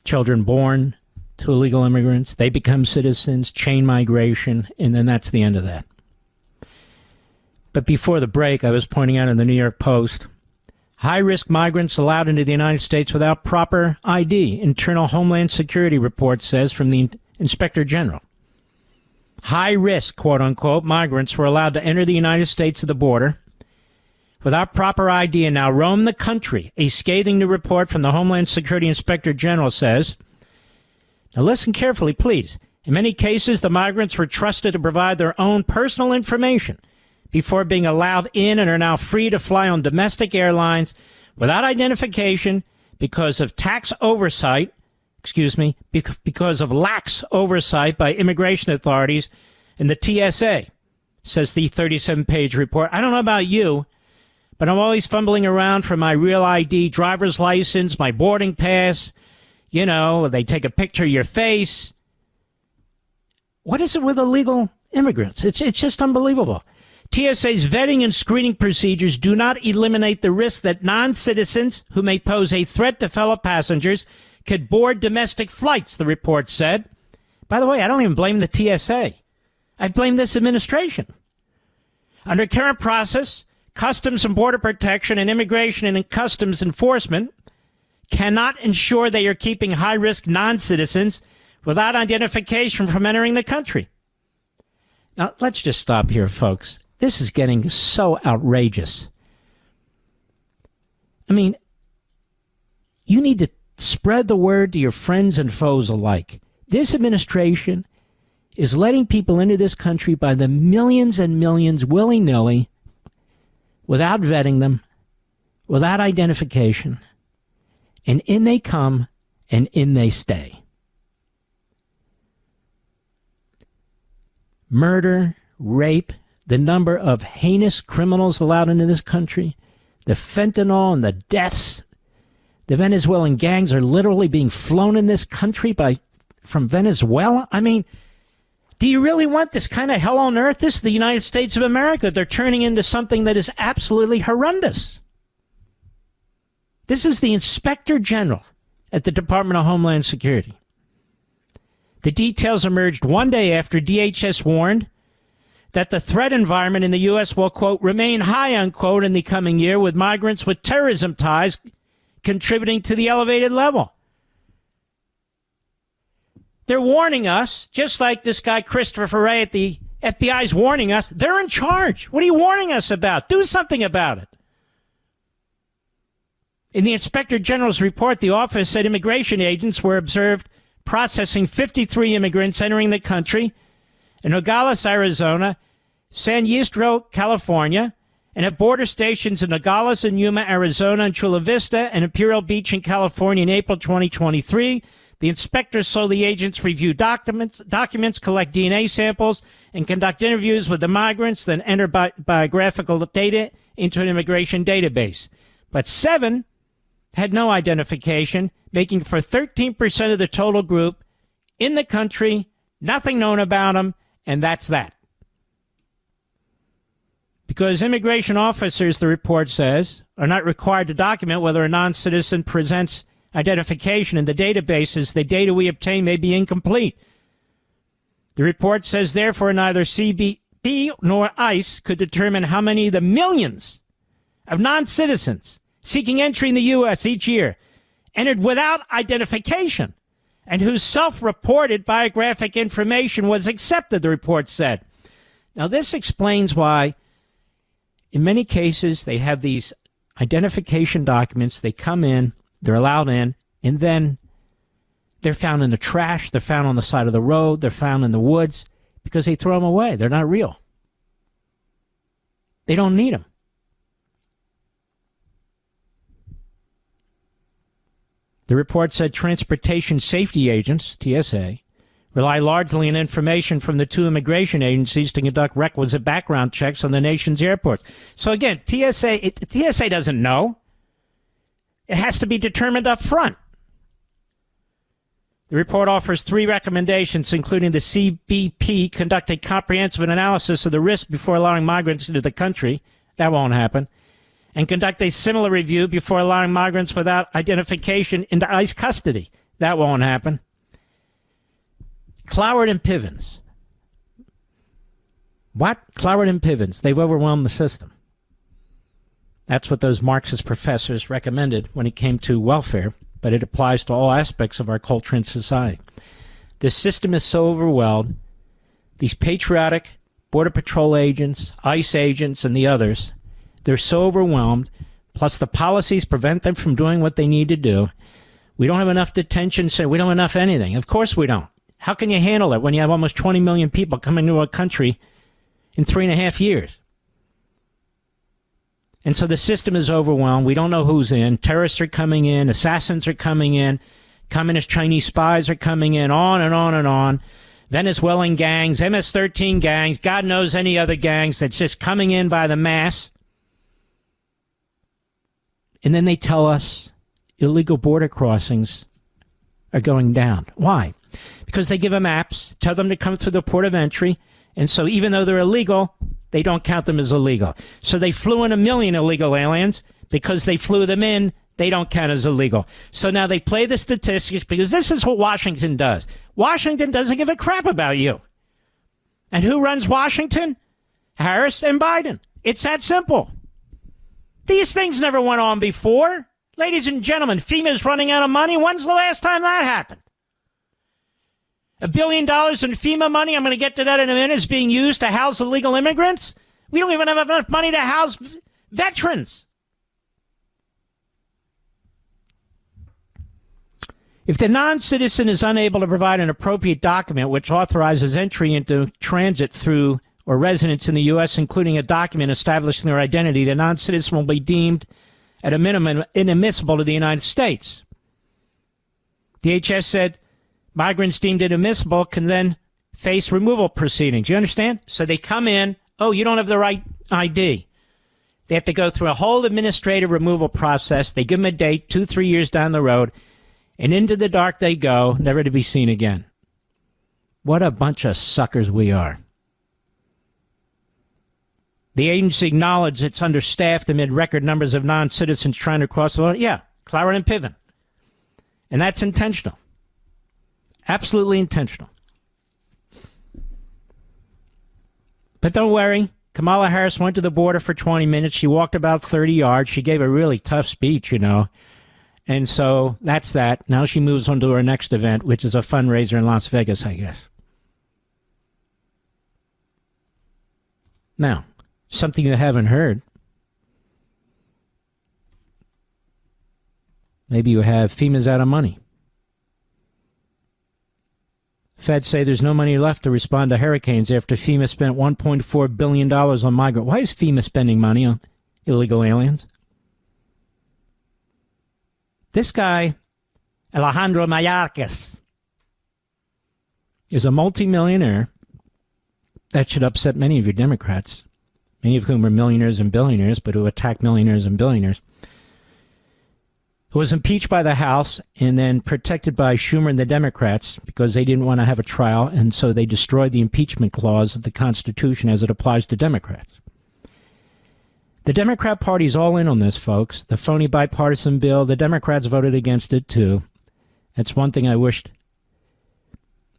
children born to illegal immigrants, they become citizens, chain migration, and then that's the end of that. But before the break, I was pointing out in the New York Post, high-risk migrants allowed into the United States without proper ID. Internal Homeland Security report says from the Inspector General. High-risk, quote-unquote, migrants were allowed to enter the United States at the border without proper ID and now roam the country. A scathing new report from the Homeland Security Inspector General says, now listen carefully, please. In many cases, the migrants were trusted to provide their own personal information before being allowed in and are now free to fly on domestic airlines without identification because of because of lax oversight by immigration authorities and the TSA, says the 37-page report. I don't know about you, but I'm always fumbling around for my real ID, driver's license, my boarding pass. You know, they take a picture of your face. What is it with illegal immigrants? It's just unbelievable. TSA's vetting and screening procedures do not eliminate the risk that non-citizens who may pose a threat to fellow passengers could board domestic flights, the report said. By the way, I don't even blame the TSA. I blame this administration. Under current process, Customs and Border Protection and Immigration and Customs Enforcement cannot ensure they are keeping high-risk non-citizens without identification from entering the country. Now, let's just stop here, folks. This is getting so outrageous. I mean, you need to spread the word to your friends and foes alike. This administration is letting people into this country by the millions and millions willy-nilly without vetting them, without identification. And in they come, and in they stay. Murder, rape, the number of heinous criminals allowed into this country, the fentanyl and the deaths. The Venezuelan gangs are literally being flown in this country from Venezuela. I mean, do you really want this kind of hell on earth? This is the United States of America. They're turning into something that is absolutely horrendous. This is the Inspector General at the Department of Homeland Security. The details emerged one day after DHS warned that the threat environment in the U.S. will, quote, remain high, unquote, in the coming year, with migrants with terrorism ties contributing to the elevated level. They're warning us, just like this guy Christopher Wray at the FBI is warning us. They're in charge. What are you warning us about? Do something about it. In the Inspector General's report, the office said immigration agents were observed processing 53 immigrants entering the country in Nogales, Arizona, San Ysidro, California, and at border stations in Nogales and Yuma, Arizona, and Chula Vista and Imperial Beach in California in April 2023. The inspectors saw the agents review documents, collect DNA samples, and conduct interviews with the migrants, then enter biographical data into an immigration database. But 7 had no identification, making for 13% of the total group in the country, nothing known about them, and that's that. Because immigration officers, the report says, are not required to document whether a non-citizen presents identification in the databases, the data we obtain may be incomplete. The report says, therefore, neither CBP nor ICE could determine how many of the millions of non-citizens seeking entry in the U.S. each year entered without identification and whose self-reported biographic information was accepted, the report said. Now, this explains why, in many cases, they have these identification documents. They come in, they're allowed in, and then they're found in the trash, they're found on the side of the road, they're found in the woods, because they throw them away. They're not real. They don't need them. The report said transportation safety agents, TSA, rely largely on information from the 2 immigration agencies to conduct requisite background checks on the nation's airports. So again, TSA doesn't know. It has to be determined up front. The report offers 3 recommendations, including the CBP conduct a comprehensive analysis of the risk before allowing migrants into the country. That won't happen. And conduct a similar review before allowing migrants without identification into ICE custody. That won't happen. Cloward and Pivens. What? Cloward and Pivens. They've overwhelmed the system. That's what those Marxist professors recommended when it came to welfare, but it applies to all aspects of our culture and society. The system is so overwhelmed. These patriotic Border Patrol agents, ICE agents, and the others, they're so overwhelmed, plus the policies prevent them from doing what they need to do. We don't have enough detention, so we don't have enough anything. Of course we don't. How can you handle it when you have almost 20 million people coming to a country in 3.5 years? And so the system is overwhelmed. We don't know who's in. Terrorists are coming in. Assassins are coming in. Communist Chinese spies are coming in. On and on and on. Venezuelan gangs, MS-13 gangs, God knows any other gangs that's just coming in by the mass. And then they tell us illegal border crossings are going down. Why? Because they give them maps, tell them to come through the port of entry, and so even though they're illegal, they don't count them as illegal. So they flew in 1 million illegal aliens. Because they flew them in, they don't count as illegal. So now they play the statistics because this is what Washington does. Washington doesn't give a crap about you. And who runs Washington? Harris and Biden. It's that simple. These things never went on before. Ladies and gentlemen, FEMA's running out of money. When's the last time that happened? $1 billion in FEMA money, I'm going to get to that in a minute, is being used to house illegal immigrants. We don't even have enough money to house veterans. If the non-citizen is unable to provide an appropriate document which authorizes entry into transit through or residence in the U.S., including a document establishing their identity, the non-citizen will be deemed, at a minimum, inadmissible to the United States. DHS said migrants deemed inadmissible can then face removal proceedings. You understand? So they come in, oh, you don't have the right ID. They have to go through a whole administrative removal process. They give them a date 2-3 years down the road, and into the dark they go, never to be seen again. What a bunch of suckers we are. The agency acknowledged it's understaffed amid record numbers of non-citizens trying to cross the border. Yeah, Cloward and Piven. And that's intentional. Absolutely intentional. But don't worry. Kamala Harris went to the border for 20 minutes. She walked about 30 yards. She gave a really tough speech, you know. And so that's that. Now she moves on to her next event, which is a fundraiser in Las Vegas, I guess. Now, something you haven't heard. Maybe you have. FEMA's out of money. Feds say there's no money left to respond to hurricanes after FEMA spent $1.4 billion on migrants. Why is FEMA spending money on illegal aliens? This guy, Alejandro Mayorkas, is a multimillionaire. That should upset many of you Democrats, many of whom are millionaires and billionaires, but who attack millionaires and billionaires, who was impeached by the House and then protected by Schumer and the Democrats because they didn't want to have a trial, and so they destroyed the impeachment clause of the Constitution as it applies to Democrats. The Democrat Party's all in on this, folks. The phony bipartisan bill, the Democrats voted against it, too. That's one thing I wished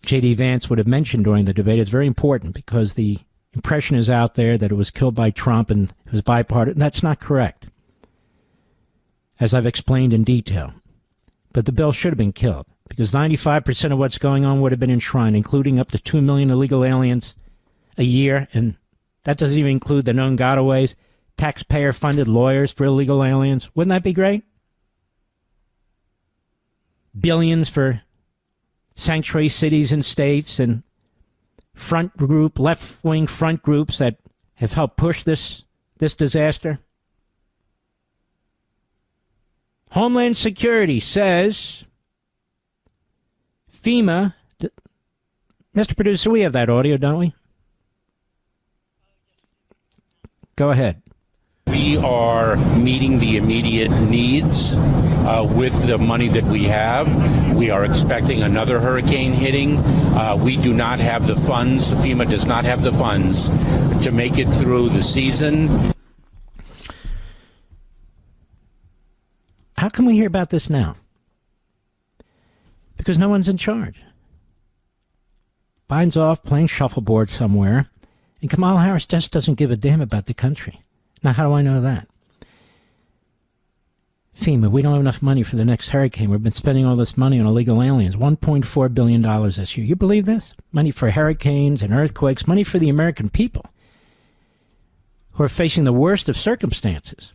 J.D. Vance would have mentioned during the debate. It's very important because the impression is out there that it was killed by Trump and it was bipartisan. That's not correct, as I've explained in detail. But the bill should have been killed because 95% of what's going on would have been enshrined, including up to 2 million illegal aliens a year. And that doesn't even include the known gotaways, taxpayer-funded lawyers for illegal aliens. Wouldn't that be great? Billions for sanctuary cities and states and left-wing front groups that have helped push this disaster. Homeland Security says FEMA... Mr. Producer, we have that audio, don't we? Go ahead. We are meeting the immediate needs with the money that we have. We are expecting another hurricane hitting. We do not have the funds. FEMA does not have the funds to make it through the season. How can we hear about this now? Because no one's in charge. Biden's off playing shuffleboard somewhere, and Kamala Harris just doesn't give a damn about the country. Now, how do I know that? FEMA, we don't have enough money for the next hurricane. We've been spending all this money on illegal aliens, $1.4 billion this year. You believe this? Money for hurricanes and earthquakes, money for the American people who are facing the worst of circumstances.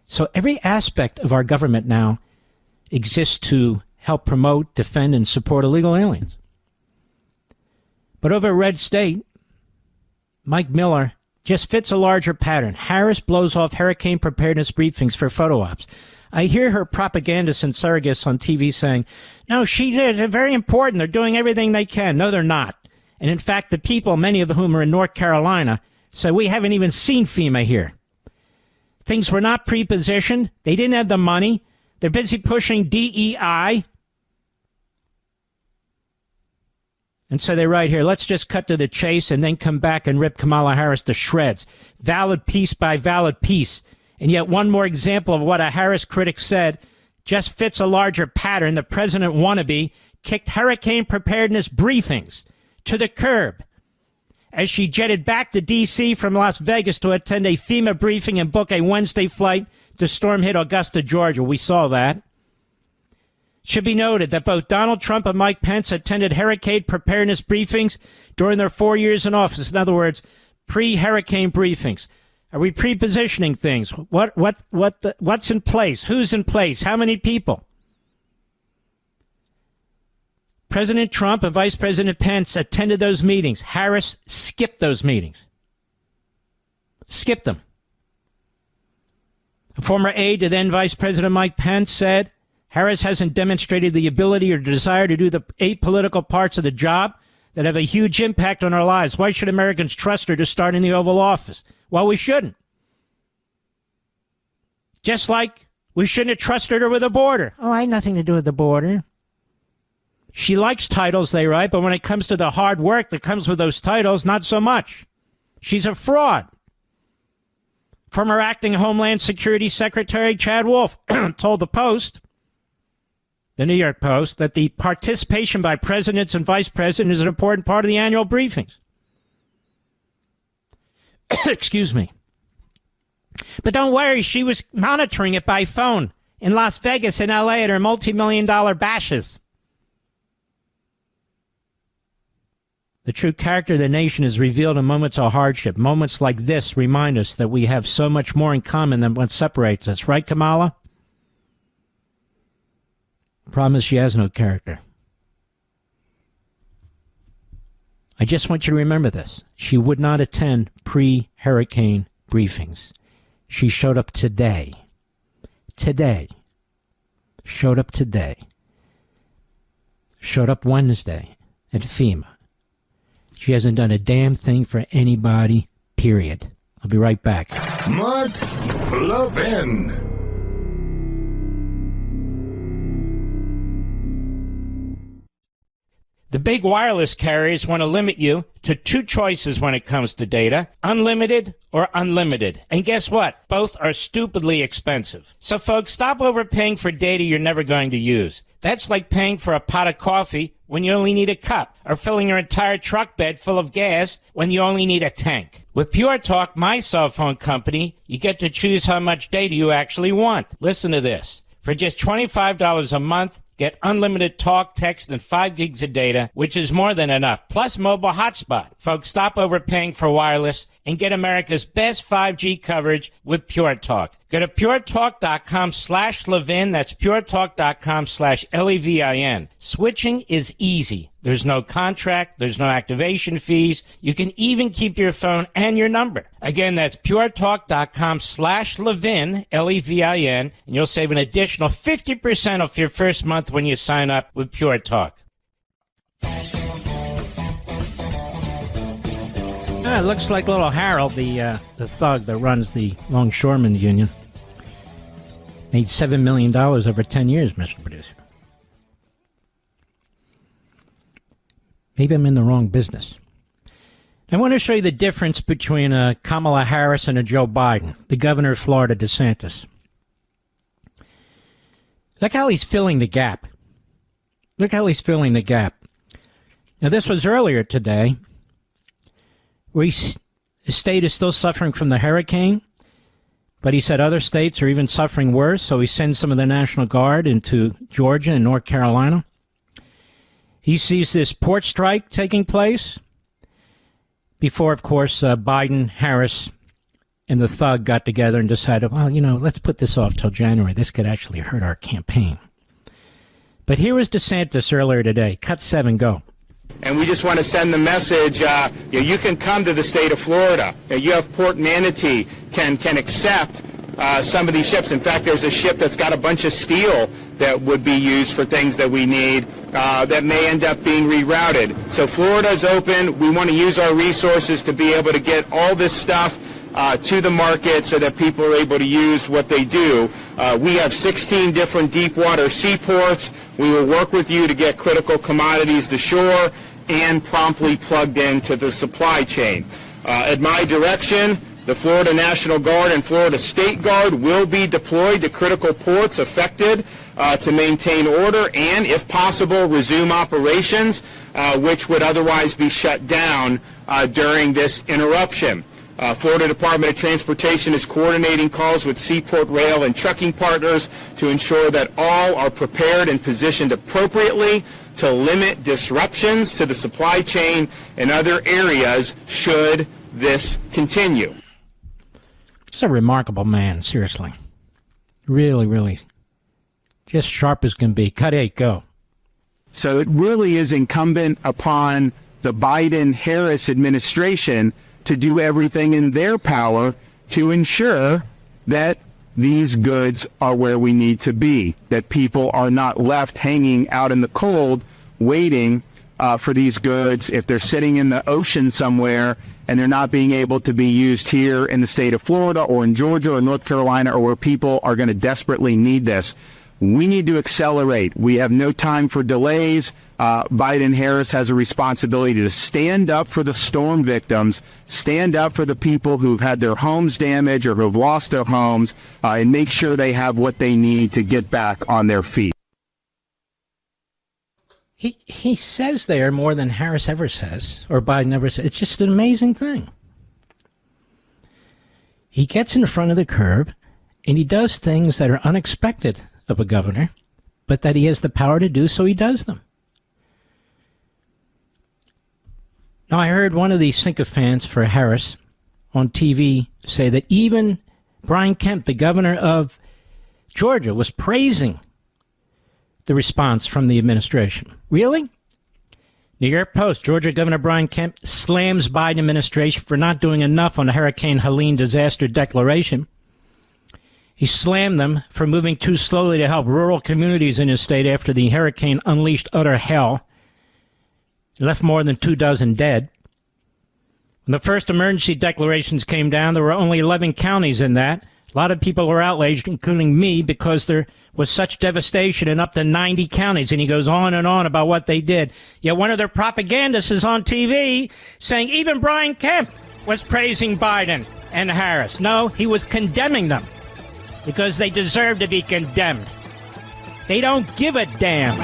So every aspect of our government now exists to help promote, defend, and support illegal aliens. But over a red state, Mike Miller just fits a larger pattern. Harris blows off hurricane preparedness briefings for photo ops. I hear her propagandists and surrogates on TV saying, no, they're very important. They're doing everything they can. No, they're not. And in fact, the people, many of whom are in North Carolina, say we haven't even seen FEMA here. Things were not pre-positioned. They didn't have the money. They're busy pushing DEI. And so they write here, let's just cut to the chase and then come back and rip Kamala Harris to shreds. Valid piece by valid piece. And yet one more example of what a Harris critic said just fits a larger pattern. The president wannabe kicked hurricane preparedness briefings to the curb as she jetted back to D.C. from Las Vegas to attend a FEMA briefing and book a Wednesday flight to storm hit Augusta, Georgia. We saw that. Should be noted that both Donald Trump and Mike Pence attended hurricane preparedness briefings during their 4 years in office. In other words, pre-hurricane briefings. Are we pre-positioning things? What's in place? Who's in place? How many people? President Trump and Vice President Pence attended those meetings. Harris skipped those meetings. Skipped them. A former aide to then Vice President Mike Pence said, Harris hasn't demonstrated the ability or desire to do the apolitical parts of the job that have a huge impact on our lives. Why should Americans trust her to start in the Oval Office? Well, we shouldn't. Just like we shouldn't have trusted her with the border. Oh, I had nothing to do with the border. She likes titles, they write, but when it comes to the hard work that comes with those titles, not so much. She's a fraud. Former acting Homeland Security Secretary Chad Wolf told the Post, the New York Post, that the participation by presidents and vice presidents is an important part of the annual briefings. Excuse me. But don't worry, she was monitoring it by phone in Las Vegas and L.A. at her multi-million-dollar bashes. The true character of the nation is revealed in moments of hardship. Moments like this remind us that we have so much more in common than what separates us. Right, Kamala? The problem is she has no character. I just want you to remember this. She would not attend pre-hurricane briefings. She showed up today. Today. Showed up today. Showed up Wednesday at FEMA. She hasn't done a damn thing for anybody, period. I'll be right back. Mark Levin. The big wireless carriers want to limit you to two choices when it comes to data, unlimited or unlimited. And guess what? Both are stupidly expensive. So folks, stop overpaying for data you're never going to use. That's like paying for a pot of coffee when you only need a cup, or filling your entire truck bed full of gas when you only need a tank. With Pure Talk, my cell phone company, you get to choose how much data you actually want. Listen to this. For just $25 a month, get unlimited talk, text, and 5 gigs of data, which is more than enough, plus mobile hotspot. Folks, stop overpaying for wireless and get America's best 5G coverage with Pure Talk. Go to puretalk.com/Levin. That's puretalk.com/Levin. Switching is easy. There's no contract. There's no activation fees. You can even keep your phone and your number. Again, that's puretalk.com/Levin, Levin, and you'll save an additional 50% off your first month when you sign up with Pure Talk. It looks like little Harold, the thug that runs the Longshoremen Union. Made $7 million over 10 years, Mr. Producer. Maybe I'm in the wrong business. I want to show you the difference between Kamala Harris and a Joe Biden, the governor of Florida, DeSantis. Look how he's filling the gap. Look how he's filling the gap. Now, this was earlier today, where his state is still suffering from the hurricane, but he said other states are even suffering worse, so he sends some of the National Guard into Georgia and North Carolina. He sees this port strike taking place before, of course, Biden, Harris, and the thug got together and decided, well, let's put this off till January. This could actually hurt our campaign. But here was DeSantis earlier today. Cut 7, go. And we just want to send the message, you can come to the state of Florida. You have Port Manatee can accept some of these ships. In fact, there's a ship that's got a bunch of steel that would be used for things that we need that may end up being rerouted. So Florida's open. We want to use our resources to be able to get all this stuff to the market so that people are able to use what they do. We have 16 different deep water seaports. We will work with you to get critical commodities to shore and promptly plugged into the supply chain. At my direction, the Florida National Guard and Florida State Guard will be deployed to critical ports affected to maintain order and, if possible, resume operations which would otherwise be shut down during this interruption. Florida Department of Transportation is coordinating calls with seaport, rail, and trucking partners to ensure that all are prepared and positioned appropriately to limit disruptions to the supply chain and other areas should this continue. He's a remarkable man, seriously. Really, really. Just sharp as can be. Cut 8, go. So it really is incumbent upon the Biden-Harris administration to do everything in their power to ensure that these goods are where we need to be, that people are not left hanging out in the cold waiting for these goods if they're sitting in the ocean somewhere and they're not being able to be used here in the state of Florida or in Georgia or North Carolina or where people are going to desperately need this. We need to accelerate. We have no time for delays. Biden-Harris has a responsibility to stand up for the storm victims, stand up for the people who've had their homes damaged or who've lost their homes, and make sure they have what they need to get back on their feet. He says there more than Harris ever says, or Biden ever says. It's just an amazing thing. He gets in front of the curve, and he does things that are unexpected of a governor, but that he has the power to do, so he does them. Now, I heard one of these sycophants for Harris on TV say that even Brian Kemp, the governor of Georgia, was praising the response from the administration. Really? New York Post, Georgia Governor Brian Kemp slams Biden administration for not doing enough on the Hurricane Helene disaster declaration. He slammed them for moving too slowly to help rural communities in his state after the hurricane unleashed utter hell. It left more than 24 dead. When the first emergency declarations came down, there were only 11 counties in that. A lot of people were outraged, including me, because there was such devastation in up to 90 counties. And he goes on and on about what they did. Yet one of their propagandists is on TV saying even Brian Kemp was praising Biden and Harris. No, he was condemning them because they deserve to be condemned. They don't give a damn.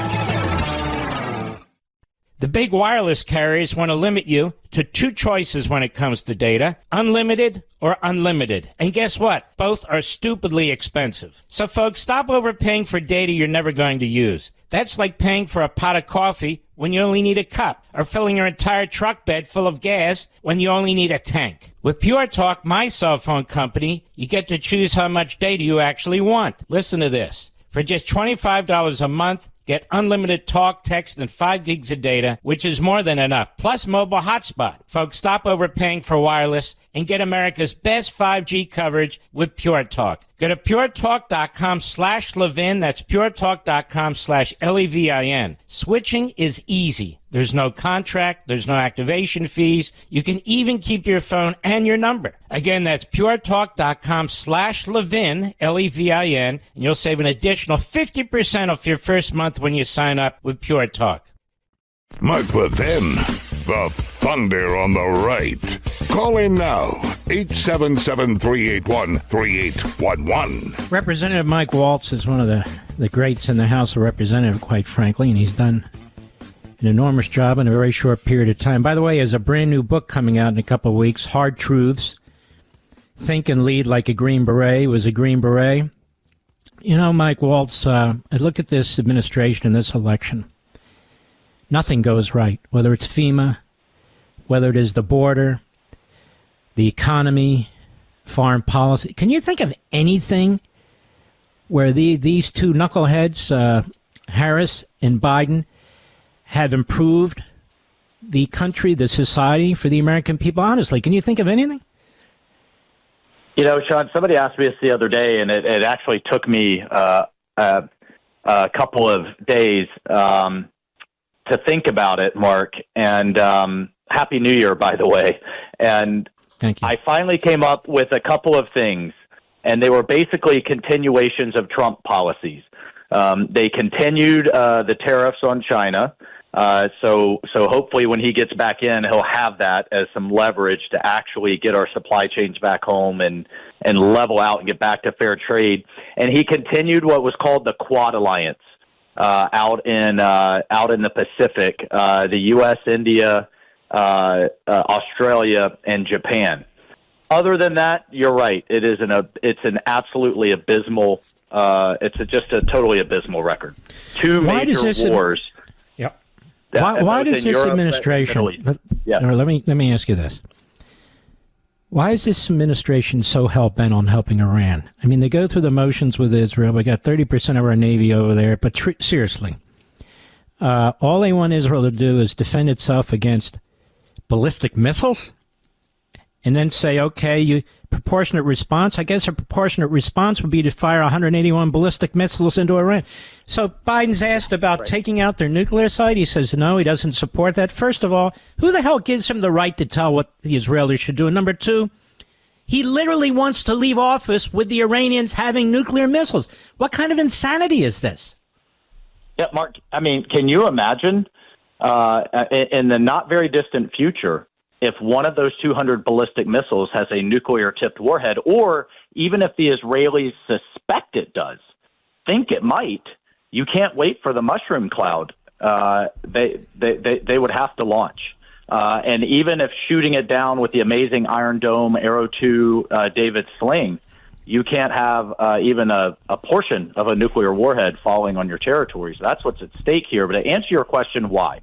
The big wireless carriers want to limit you to two choices when it comes to data, unlimited or unlimited. And guess what? Both are stupidly expensive. So folks, stop overpaying for data you're never going to use. That's like paying for a pot of coffee when you only need a cup, or filling your entire truck bed full of gas when you only need a tank. With Pure Talk, my cell phone company, you get to choose how much data you actually want. Listen to this. For just $25 a month, get unlimited talk, text, and 5 gigs of data, which is more than enough, plus mobile hotspot. Folks, stop overpaying for wireless and get America's best 5G coverage with Pure Talk. Go to puretalk.com/Levin. That's puretalk.com/Levin. Switching is easy. There's no contract. There's no activation fees. You can even keep your phone and your number. Again, that's puretalk.com/Levin, Levin, and you'll save an additional 50% off your first month when you sign up with Pure Talk. Mark Levin, the thunder on the right. Call in now, 877-381-3811. Representative Mike Waltz is one of the greats in the House of Representatives, quite frankly, and he's done an enormous job in a very short period of time. By the way, he has a brand new book coming out in a couple of weeks, Hard Truths, Think and Lead Like a Green Beret. He was a Green Beret. You know, Mike Waltz, I look at this administration and this election. Nothing goes right, whether it's FEMA, whether it is the border, the economy, foreign policy. Can you think of anything where these two knuckleheads, Harris and Biden, have improved the country, the society, for the American people? Honestly, can you think of anything? You know, Sean, somebody asked me this the other day, and it actually took me a couple of days to think about it, Mark, and Happy New Year, by the way. And thank you. I finally came up with a couple of things, and they were basically continuations of Trump policies. They continued the tariffs on China, so hopefully when he gets back in, he'll have that as some leverage to actually get our supply chains back home and level out and get back to fair trade. And he continued what was called the Quad Alliance. Out in the Pacific, the U.S., India, Australia, and Japan. Other than that, you're right. It's an absolutely abysmal. It's just a totally abysmal record. Two major wars. Yep. Why does this administration? Let me ask you this. Why is this administration so hell-bent on helping Iran? I mean, they go through the motions with Israel. We got 30% of our Navy over there. But seriously, all they want Israel to do is defend itself against ballistic missiles and then say, okay, proportionate response. I guess a proportionate response would be to fire 181 ballistic missiles into Iran. So Biden's asked about taking out their nuclear site. He says no, he doesn't support that. First of all, who the hell gives him the right to tell what the Israelis should do? And number two, he literally wants to leave office with the Iranians having nuclear missiles. What kind of insanity is this? Yeah, Mark, I mean, can you imagine in the not very distant future if one of those 200 ballistic missiles has a nuclear-tipped warhead, or even if the Israelis suspect it does, think it might, you can't wait for the mushroom cloud. They would have to launch. And even if shooting it down with the amazing Iron Dome Arrow 2 David Sling, you can't have even a portion of a nuclear warhead falling on your territory. So that's what's at stake here. But to answer your question, why?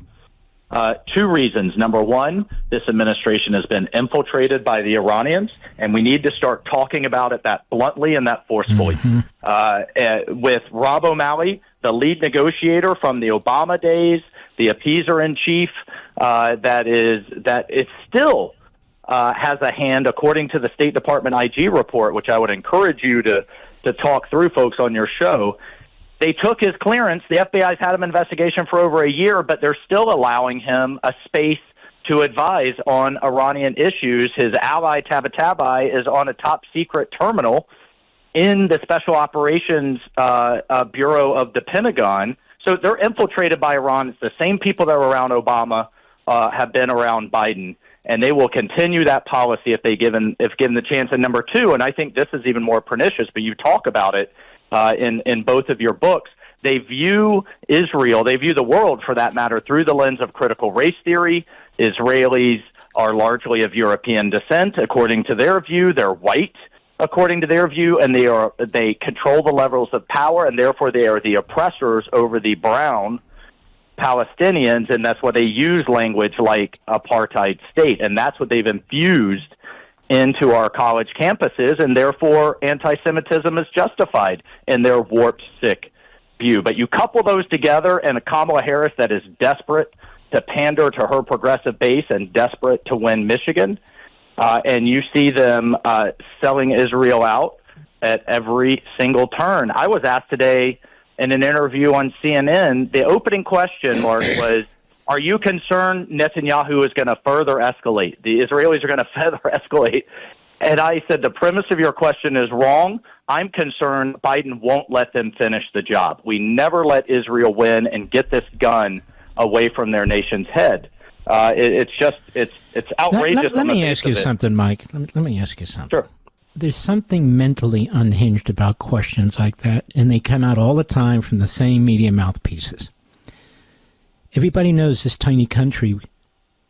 Two reasons. Number one, this administration has been infiltrated by the Iranians, and we need to start talking about it that bluntly and that forcefully. With Rob O'Malley, the lead negotiator from the Obama days, the appeaser-in-chief, that it still has a hand, according to the State Department IG report, which I would encourage you to talk through, folks, on your show. They took his clearance. The FBI's had him investigation for over a year, but they're still allowing him a space to advise on Iranian issues. His ally, Tabatabai, is on a top-secret terminal in the Special Operations Bureau of the Pentagon. So they're infiltrated by Iran. It's the same people that were around Obama have been around Biden, and they will continue that policy if given the chance. And number two, and I think this is even more pernicious, but you talk about it in both of your books, they view Israel, they view the world, for that matter, through the lens of critical race theory. Israelis are largely of European descent, according to their view. They're white, according to their view, and they control the levels of power, and therefore they are the oppressors over the brown Palestinians, and that's why they use language like apartheid state, and that's what they've infused into our college campuses, and therefore anti-Semitism is justified in their warped, sick view. But you couple those together, and a Kamala Harris that is desperate to pander to her progressive base and desperate to win Michigan, and you see them selling Israel out at every single turn. I was asked today in an interview on CNN, the opening question, Mark, was, are you concerned Netanyahu is going to further escalate? The Israelis are going to further escalate. And I said, the premise of your question is wrong. I'm concerned Biden won't let them finish the job. We never let Israel win and get this gun away from their nation's head. It's outrageous. Let me ask you something, Mike. Let me ask you something. Sure. There's something mentally unhinged about questions like that, and they come out all the time from the same media mouthpieces. Everybody knows this tiny country,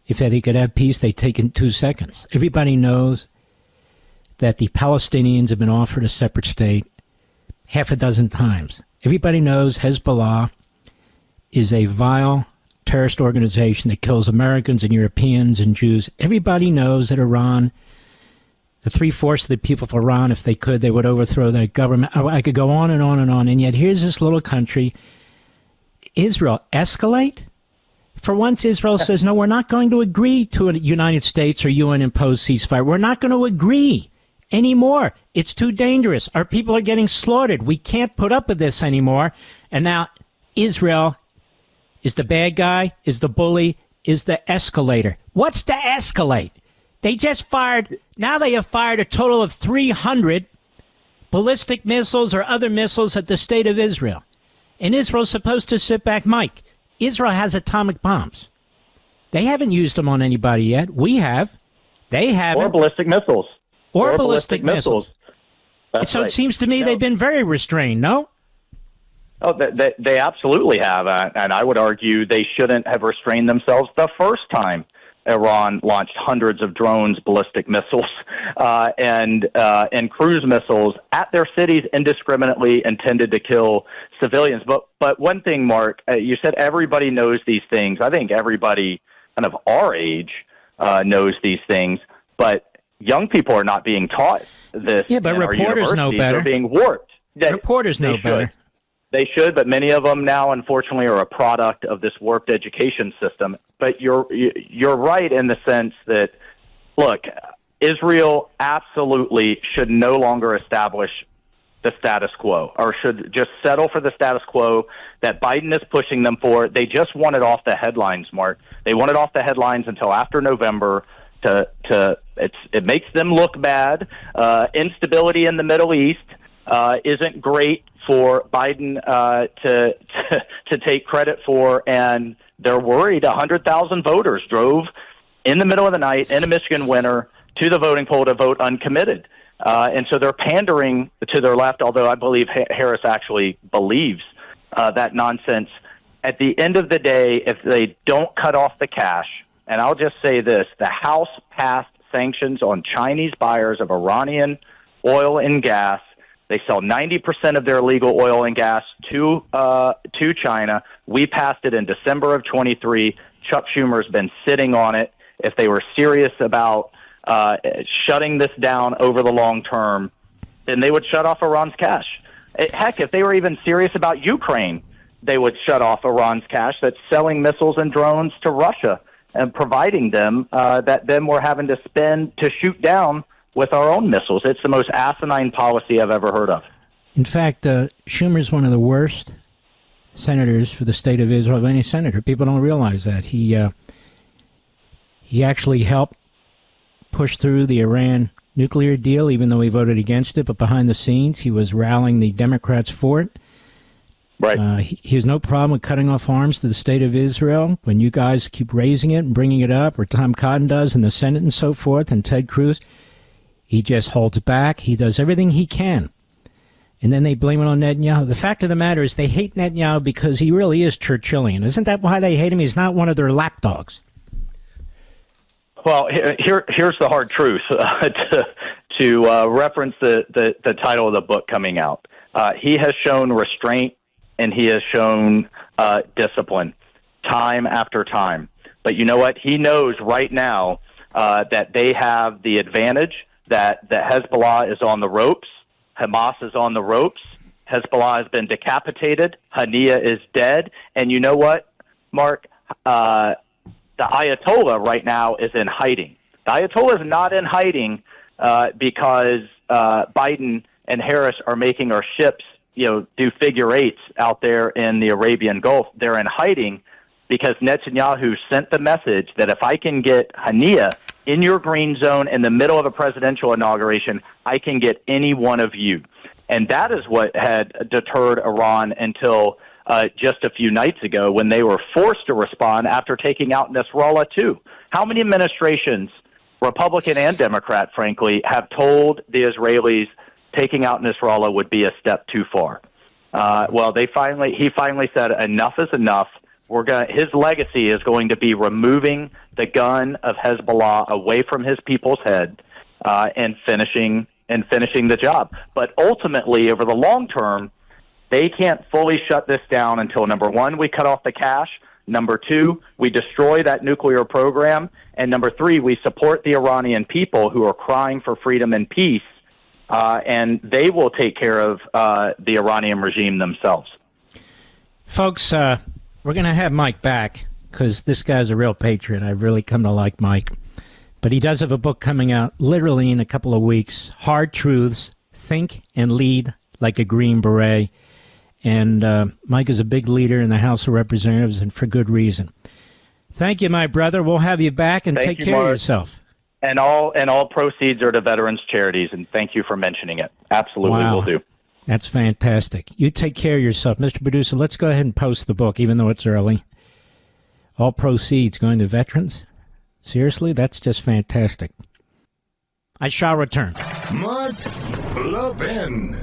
if they could have peace, they'd take it in 2 seconds. Everybody knows that the Palestinians have been offered a separate state half a dozen times. Everybody knows Hezbollah is a vile terrorist organization that kills Americans and Europeans and Jews. Everybody knows that Iran, the 3/4 of the people of Iran, if they could, they would overthrow that government. I could go on and on and on. And yet here's this little country. Israel escalate? For once, Israel says, no, we're not going to agree to a United States or UN-imposed ceasefire. We're not going to agree anymore. It's too dangerous. Our people are getting slaughtered. We can't put up with this anymore. And now Israel is the bad guy, is the bully, is the escalator. What's to escalate? They just fired, now they have fired a total of 300 ballistic missiles or other missiles at the state of Israel. And Israel's supposed to sit back. Mike, Israel has atomic bombs. They haven't used them on anybody yet. We have. They haven't. Or ballistic missiles. Or ballistic missiles. So right. It seems to me they've been very restrained, no? Oh, they absolutely have. And I would argue they shouldn't have restrained themselves the first time Iran launched hundreds of drones, ballistic missiles, and cruise missiles at their cities indiscriminately intended to kill civilians. But one thing, Mark, you said everybody knows these things. I think everybody kind of our age knows these things, but young people are not being taught this. Yeah, but reporters know better. They're being warped. Reporters know better. They should, but many of them now, unfortunately, are a product of this warped education system. But you're right in the sense that, look, Israel absolutely should no longer establish the status quo, or should just settle for the status quo that Biden is pushing them for. They just want it off the headlines, Mark. They want it off the headlines until after November. It makes them look bad. Instability in the Middle East isn't great for Biden to take credit for, and they're worried. 100,000 voters drove in the middle of the night in a Michigan winter to the voting poll to vote uncommitted. And so they're pandering to their left, although I believe Harris actually believes that nonsense. At the end of the day, if they don't cut off the cash, and I'll just say this, the House passed sanctions on Chinese buyers of Iranian oil and gas. They sell 90% of their illegal oil and gas to China. We passed it in December of 23. Chuck Schumer's been sitting on it. If they were serious about shutting this down over the long term, then they would shut off Iran's cash. Heck, if they were even serious about Ukraine, they would shut off Iran's cash that's selling missiles and drones to Russia and providing them that then we're having to spend to shoot down with our own missiles. It's the most asinine policy I've ever heard of. In fact, Schumer's one of the worst senators for the state of Israel of any senator. People don't realize that. He actually helped push through the Iran nuclear deal, even though he voted against it. But behind the scenes, he was rallying the Democrats for it. Right. He has no problem with cutting off arms to the state of Israel when you guys keep raising it and bringing it up, or Tom Cotton does in the Senate and so forth, and Ted Cruz. He just holds back. He does everything he can. And then they blame it on Netanyahu. The fact of the matter is they hate Netanyahu because he really is Churchillian. Isn't that why they hate him? He's not one of their lapdogs. Well, here's the hard truth to reference the title of the book coming out. He has shown restraint and he has shown discipline time after time. But you know what? He knows right now that they have the advantage, that Hezbollah is on the ropes, Hamas is on the ropes, Hezbollah has been decapitated, Haniyeh is dead, and you know what, Mark? The Ayatollah right now is in hiding. The Ayatollah is not in hiding because Biden and Harris are making our ships, do figure eights out there in the Arabian Gulf. They're in hiding because Netanyahu sent the message that if I can get Hania in your green zone in the middle of a presidential inauguration, I can get any one of you. And that is what had deterred Iran until just a few nights ago when they were forced to respond after taking out Nasrallah too. How many administrations, Republican and Democrat, frankly, have told the Israelis taking out Nasrallah would be a step too far? Well, he finally said enough is enough. His legacy is going to be removing the gun of Hezbollah away from his people's head and finishing the job. But ultimately, over the long term, they can't fully shut this down until, number one, we cut off the cash. Number two, we destroy that nuclear program. And number three, we support the Iranian people who are crying for freedom and peace, and they will take care of the Iranian regime themselves. Folks, we're going to have Mike back because this guy's a real patriot. I've really come to like Mike. But he does have a book coming out literally in a couple of weeks, Hard Truths, Think and Lead Like a Green Beret. And Mike is a big leader in the House of Representatives, and for good reason. Thank you, my brother. We'll have you back, and take care of yourself. And all proceeds are to veterans charities, and thank you for mentioning it. Absolutely, wow. Will do. That's fantastic. You take care of yourself. Mr. Producer, let's go ahead and post the book, even though it's early. All proceeds going to veterans? Seriously? That's just fantastic. I shall return. Mark Levin.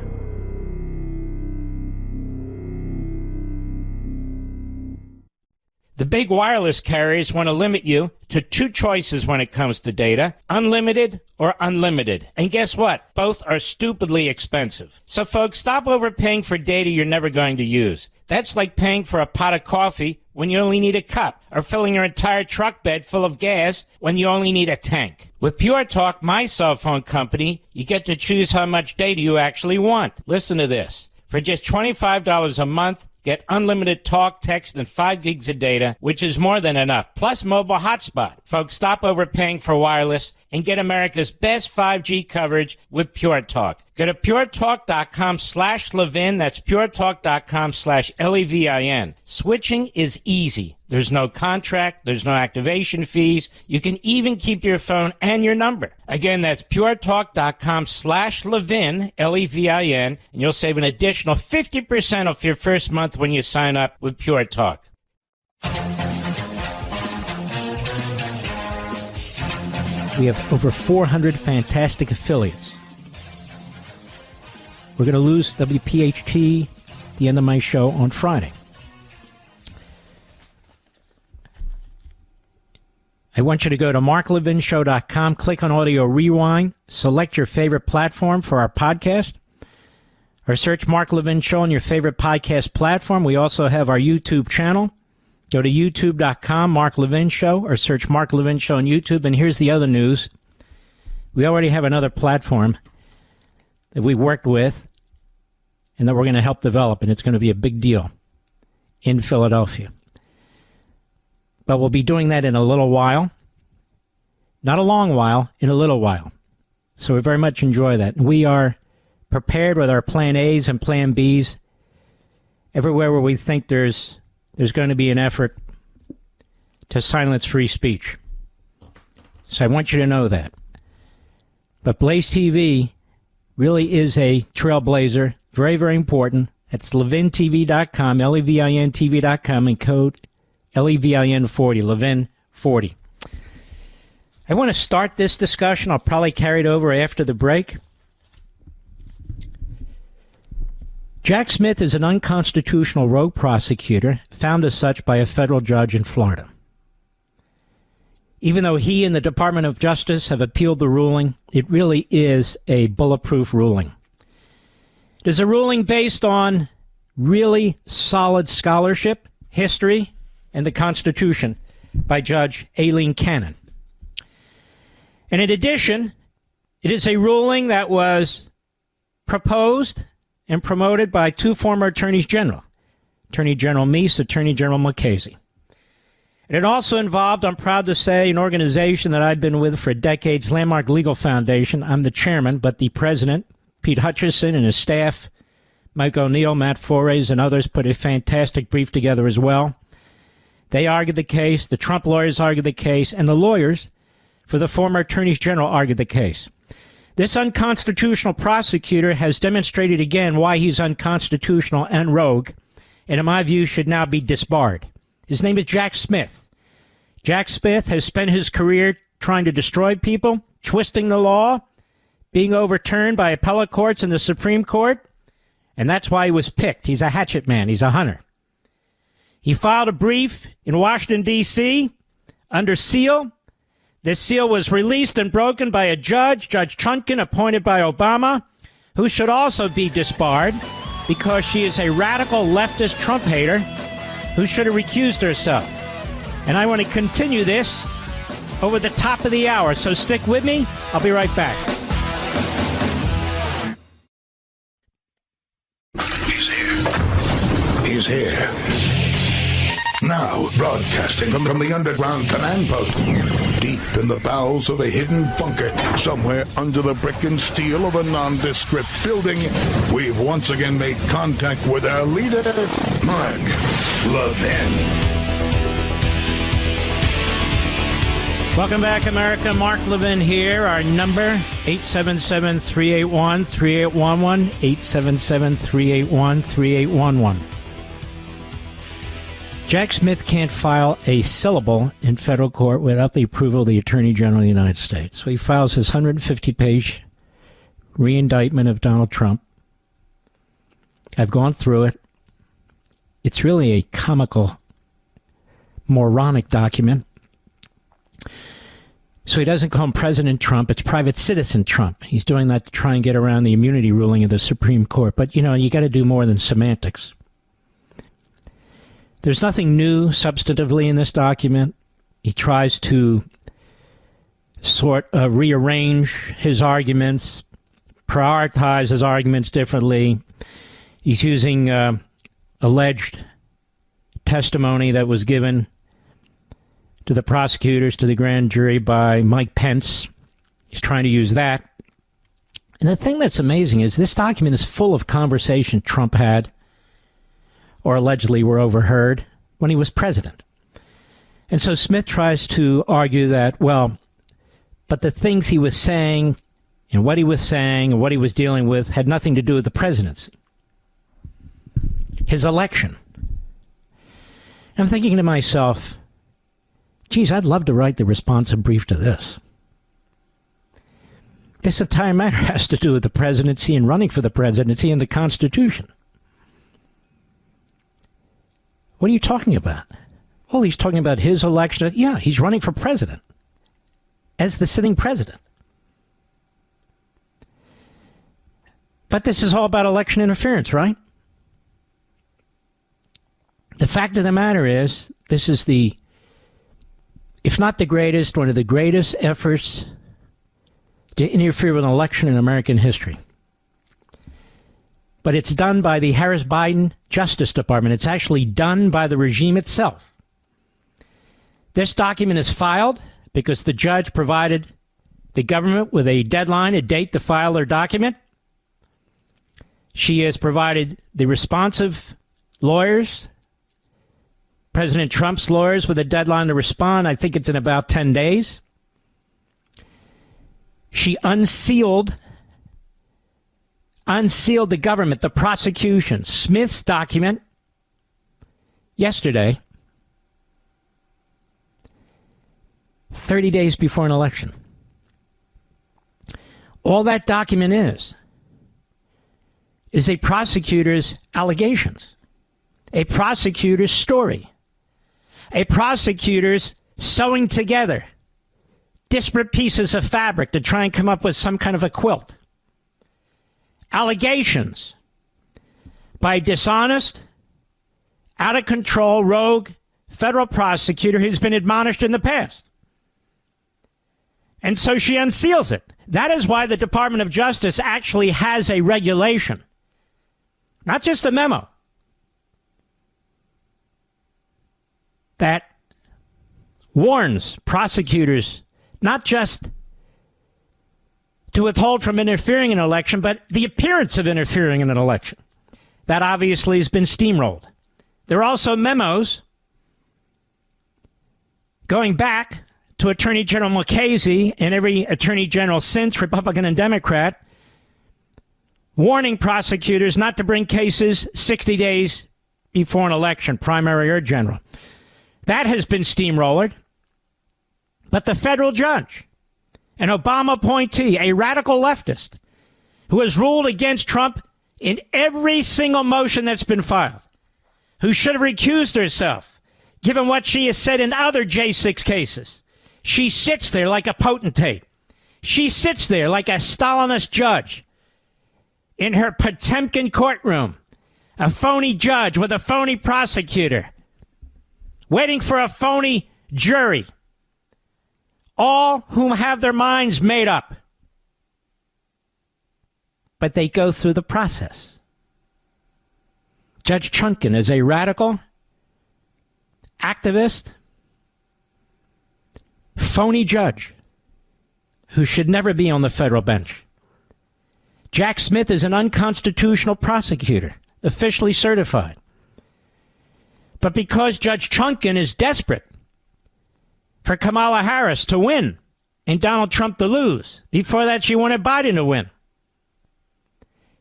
The big wireless carriers want to limit you to two choices when it comes to data, unlimited or unlimited. And guess what? Both are stupidly expensive. So folks, stop overpaying for data you're never going to use. That's like paying for a pot of coffee when you only need a cup, or filling your entire truck bed full of gas when you only need a tank. With Pure Talk, my cell phone company, you get to choose how much data you actually want. Listen to this. For just $25 a month, get unlimited talk, text, and 5 gigs of data, which is more than enough, plus mobile hotspot. Folks, stop overpaying for wireless and get America's best 5G coverage with Pure Talk. Go to puretalk.com/Levin. That's puretalk.com/Levin. Switching is easy. There's no contract. There's no activation fees. You can even keep your phone and your number. Again, that's puretalk.com/Levin, Levin, and you'll save an additional 50% off your first month when you sign up with Pure Talk. We have over 400 fantastic affiliates. We're going to lose WPHT at the end of my show on Friday. I want you to go to marklevinshow.com, click on Audio Rewind, select your favorite platform for our podcast, or search Mark Levin Show on your favorite podcast platform. We also have our YouTube channel. Go to youtube.com, Mark Levin Show, or search Mark Levin Show on YouTube. And here's the other news. We already have another platform that we worked with and that we're going to help develop, and it's going to be a big deal in Philadelphia. But we'll be doing that in a little while. Not a long while, in a little while. So we very much enjoy that. We are prepared with our Plan A's and Plan B's everywhere where we think there's going to be an effort to silence free speech. So I want you to know that. But Blaze TV really is a trailblazer. Very, very important. That's levintv.com, LEVIN-TV.com, and code LEVIN40, Levin40. I want to start this discussion. I'll probably carry it over after the break. Jack Smith is an unconstitutional rogue prosecutor, found as such by a federal judge in Florida. Even though he and the Department of Justice have appealed the ruling, it really is a bulletproof ruling. It is a ruling based on really solid scholarship, history, and the Constitution by Judge Aileen Cannon. And in addition, it is a ruling that was proposed and promoted by two former attorneys general, Attorney General Meese, Attorney General Mukasey. And it also involved, I'm proud to say, an organization that I've been with for decades, Landmark Legal Foundation. I'm the chairman, but the president, Pete Hutchison, and his staff, Mike O'Neill, Matt Forres, and others, put a fantastic brief together as well. They argued the case, the Trump lawyers argued the case, and the lawyers for the former attorneys general argued the case. This unconstitutional prosecutor has demonstrated again why he's unconstitutional and rogue, and in my view should now be disbarred. His name is Jack Smith. Jack Smith has spent his career trying to destroy people, twisting the law, being overturned by appellate courts and the Supreme Court, and that's why he was picked. He's a hatchet man. He's a hunter. He filed a brief in Washington, D.C., under seal. This seal was released and broken by a judge, Judge Chutkan, appointed by Obama, who should also be disbarred because she is a radical leftist Trump hater who should have recused herself. And I want to continue this over the top of the hour, so stick with me. I'll be right back. He's here. Now, broadcasting from the underground command post, deep in the bowels of a hidden bunker, somewhere under the brick and steel of a nondescript building, we've once again made contact with our leader, Mike Levin. Welcome back, America. Mark Levin here. Our number, 877-381-3811, 877-381-3811. Jack Smith can't file a syllable in federal court without the approval of the Attorney General of the United States. So he files his 150-page re-indictment of Donald Trump. I've gone through it. It's really a comical, moronic document. So he doesn't call him President Trump. It's Private Citizen Trump. He's doing that to try and get around the immunity ruling of the Supreme Court. But, you got to do more than semantics. There's nothing new substantively in this document. He tries to rearrange his arguments, prioritize his arguments differently. He's using alleged testimony that was given to the prosecutors, to the grand jury by Mike Pence. He's trying to use that. And the thing that's amazing is this document is full of conversations Trump had or allegedly were overheard when he was president. And so Smith tries to argue that, but the things he was saying and what he was saying and what he was dealing with had nothing to do with the presidency, his election. I'm thinking to myself, geez, I'd love to write the responsive brief to this. This entire matter has to do with the presidency and running for the presidency and the Constitution. What are you talking about? Well, he's talking about his election. Yeah, he's running for president as the sitting president. But this is all about election interference, right? The fact of the matter is, this is if not the greatest, one of the greatest efforts to interfere with an election in American history. But it's done by the Harris-Biden Justice Department. It's actually done by the regime itself. This document is filed because the judge provided the government with a deadline, a date to file their document. She has provided the responsive lawyers, President Trump's lawyers, with a deadline to respond. I think it's in about 10 days. She unsealed the government, the prosecution, Smith's document yesterday, 30 days before an election. All that document is a prosecutor's allegations, a prosecutor's story, a prosecutor's sewing together disparate pieces of fabric to try and come up with some kind of a quilt. Allegations by a dishonest, out of control, rogue federal prosecutor who's been admonished in the past. And so she unseals it. That is why the Department of Justice actually has a regulation, not just a memo, that warns prosecutors not just to withhold from interfering in an election, but the appearance of interfering in an election. That obviously has been steamrolled. There are also memos going back to Attorney General Mukasey and every Attorney General since, Republican and Democrat, warning prosecutors not to bring cases 60 days before an election, primary or general. That has been steamrolled. But the federal judge, an Obama appointee, a radical leftist, who has ruled against Trump in every single motion that's been filed, who should have recused herself, given what she has said in other J6 cases. She sits there like a potentate. She sits there like a Stalinist judge in her Potemkin courtroom, a phony judge with a phony prosecutor, waiting for a phony jury, all whom have their minds made up. But they go through the process. Judge Chutkan is a radical, activist, phony judge who should never be on the federal bench. Jack Smith is an unconstitutional prosecutor, officially certified. But because Judge Chutkan is desperate for Kamala Harris to win and Donald Trump to lose, before that she wanted Biden to win,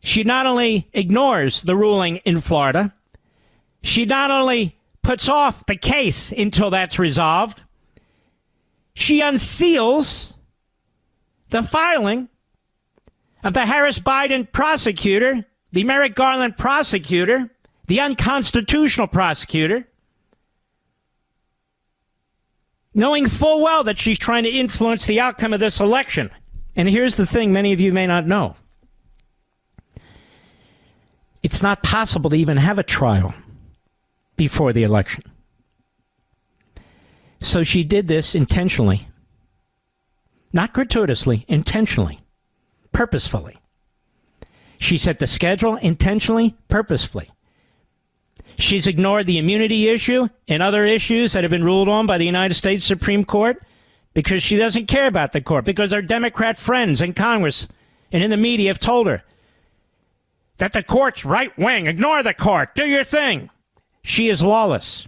she not only ignores the ruling in Florida, she not only puts off the case until that's resolved, she unseals the filing of the Harris-Biden prosecutor, the Merrick Garland prosecutor, the unconstitutional prosecutor, knowing full well that she's trying to influence the outcome of this election. And here's the thing many of you may not know. It's not possible to even have a trial before the election. So she did this intentionally. Not gratuitously, intentionally, purposefully. She set the schedule intentionally, purposefully. She's ignored the immunity issue and other issues that have been ruled on by the United States Supreme Court because she doesn't care about the court, because her Democrat friends in Congress and in the media have told her that the court's right wing. Ignore the court. Do your thing. She is lawless,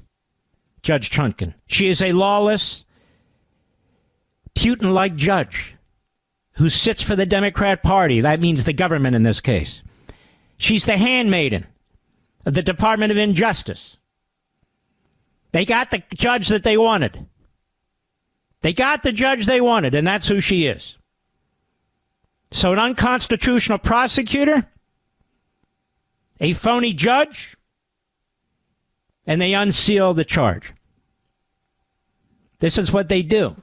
Judge Chutkan. She is a lawless, Putin-like judge who sits for the Democrat Party. That means the government in this case. She's the handmaiden of the Department of Injustice. They got the judge that they wanted. They got the judge they wanted, and that's who she is. So an unconstitutional prosecutor, a phony judge, and they unseal the charge. This is what they do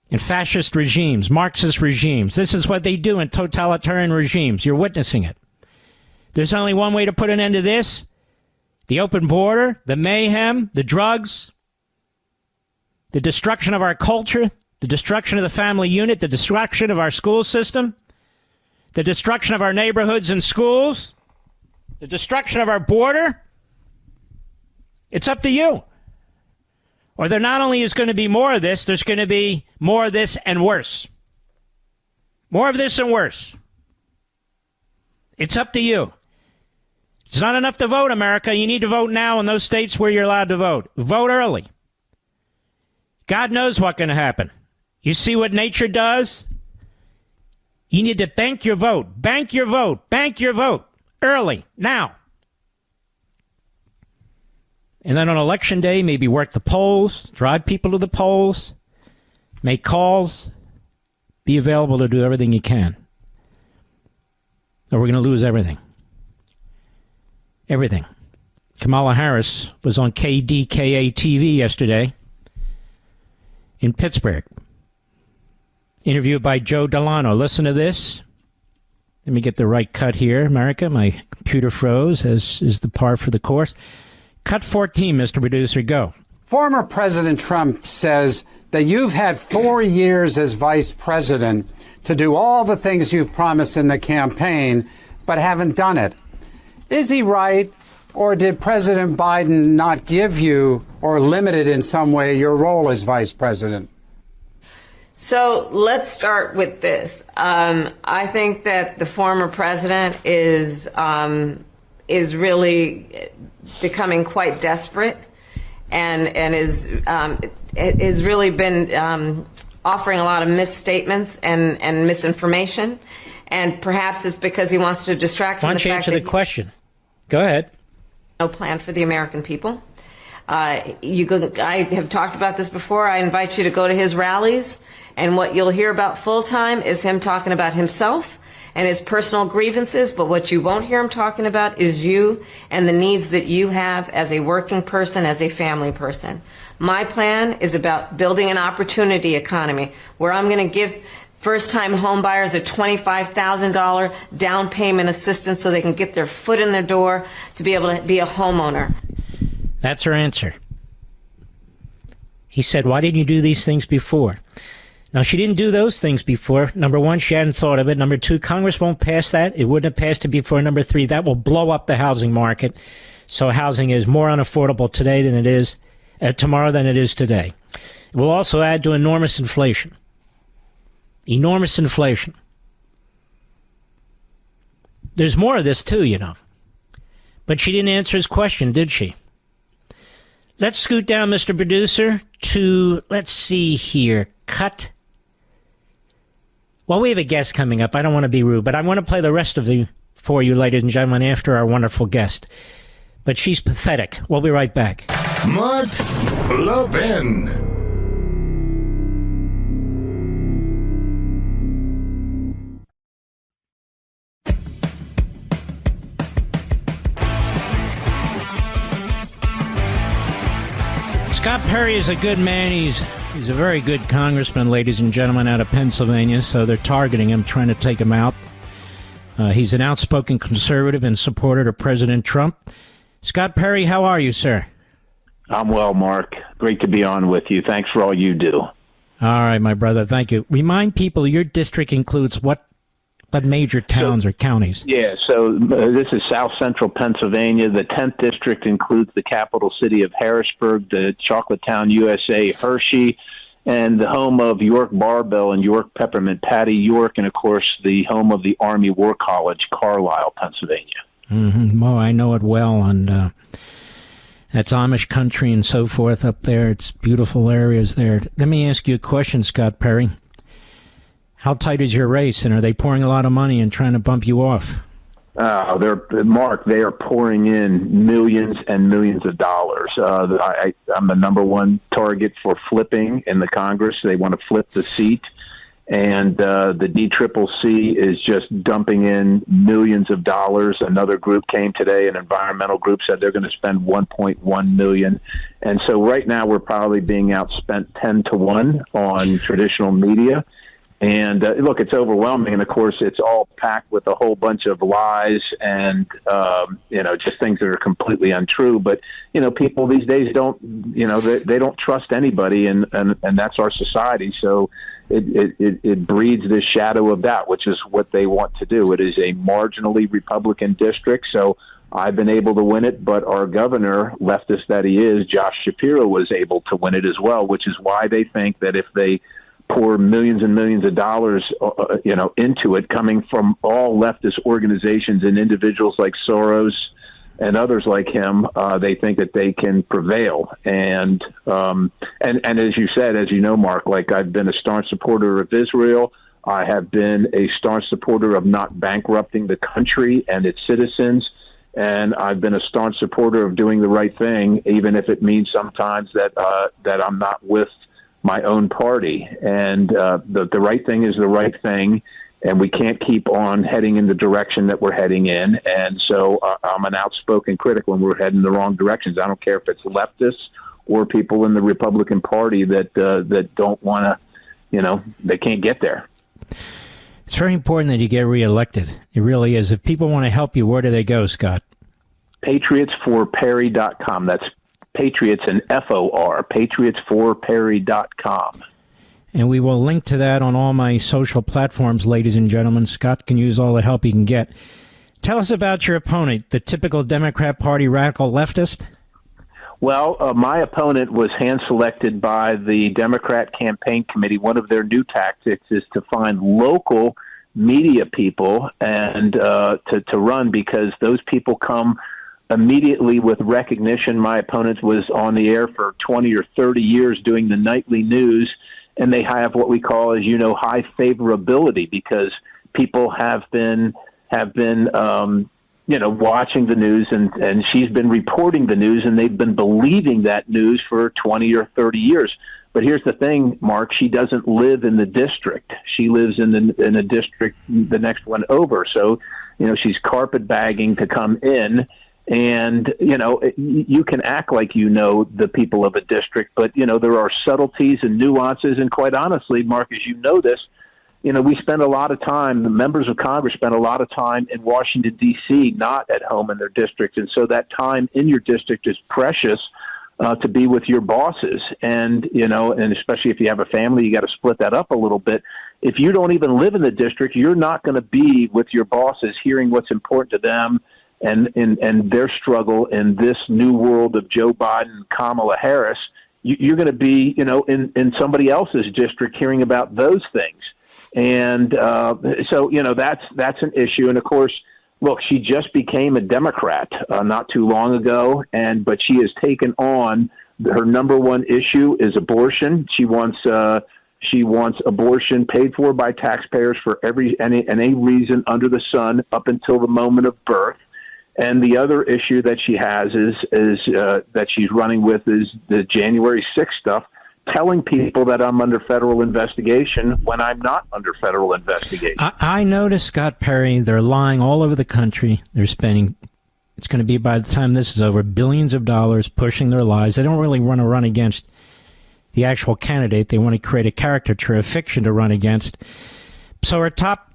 in fascist regimes, Marxist regimes. This is what they do in totalitarian regimes. You're witnessing it. There's only one way to put an end to this: the open border, the mayhem, the drugs, the destruction of our culture, the destruction of the family unit, the destruction of our school system, the destruction of our neighborhoods and schools, the destruction of our border. It's up to you. Or there not only is going to be more of this, there's going to be more of this and worse. More of this and worse. It's up to you. It's not enough to vote, America. You need to vote now in those states where you're allowed to vote. Vote early. God knows what's going to happen. You see what nature does? You need to bank your vote. Bank your vote. Bank your vote. Early. Now. And then on election day, maybe work the polls, drive people to the polls, make calls, be available to do everything you can. Or we're going to lose everything. Everything. Kamala Harris was on KDKA TV yesterday in Pittsburgh. Interviewed by Joe Delano. Listen to this. Let me get the right cut here, America. My computer froze, as is the par for the course. Cut 14, Mr. Producer. Go. Former President Trump says that you've had 4 years as vice president to do all the things you've promised in the campaign, but haven't done it. Is he right? Or did President Biden not give you or limit it in some way your role as vice president? So let's start with this. I think that the former president is really becoming quite desperate, and is really been offering a lot of misstatements and misinformation, and perhaps it's because he wants to distract from the fact that... Why don't you answer the question? Go ahead. No plan for the American people. I have talked about this before. I invite you to go to his rallies, and what you'll hear about full time is him talking about himself and his personal grievances, but what you won't hear him talking about is you and the needs that you have as a working person, as a family person. My plan is about building an opportunity economy where I'm going to give first-time home buyers a $25,000 down payment assistance so they can get their foot in their door to be able to be a homeowner. That's her answer. He said, why didn't you do these things before? Now, she didn't do those things before. Number one, she hadn't thought of it. Number two, Congress won't pass that. It wouldn't have passed it before. Number three, that will blow up the housing market. So housing is more unaffordable today than it is tomorrow than it is today. It will also add to enormous inflation. Enormous inflation. There's more of this, too, you know. But she didn't answer his question, did she? Let's scoot down, Mr. Producer, to, let's see here, cut. Well, we have a guest coming up. I don't want to be rude, but I want to play the rest of the for you, ladies and gentlemen, after our wonderful guest. But she's pathetic. We'll be right back. Mark Levin. Scott Perry is a good man. He's a very good congressman, ladies and gentlemen, out of Pennsylvania, so they're targeting him, trying to take him out. He's an outspoken conservative and supporter of President Trump. Scott Perry, how are you, sir? I'm well, Mark. Great to be on with you. Thanks for all you do. All right, my brother. Thank you. Remind people your district includes what major towns or counties? Yeah, so this is South Central Pennsylvania. The 10th district includes the capital city of Harrisburg, the Chocolate Town, USA, Hershey, and the home of York Barbell and York Peppermint Patty York, and, of course, the home of the Army War College, Carlisle, Pennsylvania. Mm-hmm. Well, I know it well, and that's Amish country and so forth up there. It's beautiful areas there. Let me ask you a question, Scott Perry. How tight is your race, and are they pouring a lot of money and trying to bump you off? Mark, they are pouring in millions and millions of dollars. I'm the number one target for flipping in the Congress. They want to flip the seat, and the DCCC is just dumping in millions of dollars. Another group came today, an environmental group, said they're going to spend $1.1 million. And so right now we're probably being outspent 10-1 on traditional media. And look, it's overwhelming, and of course, it's all packed with a whole bunch of lies and just things that are completely untrue. But people these days don't, they don't trust anybody, and that's our society. So it breeds this shadow of doubt, which is what they want to do. It is a marginally Republican district, so I've been able to win it, but our governor, leftist that he is, Josh Shapiro, was able to win it as well, which is why they think that if they pour millions and millions of dollars, into it, coming from all leftist organizations and individuals like Soros and others like him, they think that they can prevail. And as you said, as you know, Mark, like I've been a staunch supporter of Israel. I have been a staunch supporter of not bankrupting the country and its citizens. And I've been a staunch supporter of doing the right thing, even if it means sometimes that I'm not with my own party. And the right thing is the right thing, and we can't keep on heading in the direction that we're heading in. And so I'm an outspoken critic when we're heading in the wrong directions. I don't care if it's leftists or people in the Republican Party that don't want to, they can't get there. It's very important that you get reelected. It really is. If people want to help you, where do they go, Scott? PatriotsForPerry.com. That's Patriots and FOR, PatriotsForPerry.com. And we will link to that on all my social platforms, ladies and gentlemen. Scott can use all the help he can get. Tell us about your opponent, the typical Democrat Party radical leftist. Well, my opponent was hand-selected by the Democrat Campaign Committee. One of their new tactics is to find local media people and to run, because those people come immediately with recognition. My opponent was on the air for 20 or 30 years doing the nightly news, and they have what we call, as you know, high favorability, because people have been watching the news, and she's been reporting the news, and they've been believing that news for 20 or 30 years. But here's the thing, Mark, she doesn't live in the district. She lives in a district, the next one over. So, she's carpetbagging to come in, and, you can act like the people of a district, but, there are subtleties and nuances, and quite honestly, Mark, as you know this, we spend a lot of time, the members of Congress spend a lot of time in Washington, D.C., not at home in their district. And so that time in your district is precious to be with your bosses. And, and especially if you have a family, you got to split that up a little bit. If you don't even live in the district, you're not going to be with your bosses hearing what's important to them and their struggle in this new world of Joe Biden and Kamala Harris. You're going to be, in somebody else's district hearing about those things. And so, that's an issue. And of course, look, she just became a Democrat not too long ago, but she has taken on her number one issue is abortion. She wants abortion paid for by taxpayers for any reason under the sun up until the moment of birth. And the other issue that she has is that she's running with is the January 6th stuff, telling people that I'm under federal investigation when I'm not under federal investigation. I noticed, Scott Perry, they're lying all over the country. They're spending, it's going to be, by the time this is over, billions of dollars pushing their lies. They don't really want to run against the actual candidate. They want to create a caricature, a fiction to run against. So her top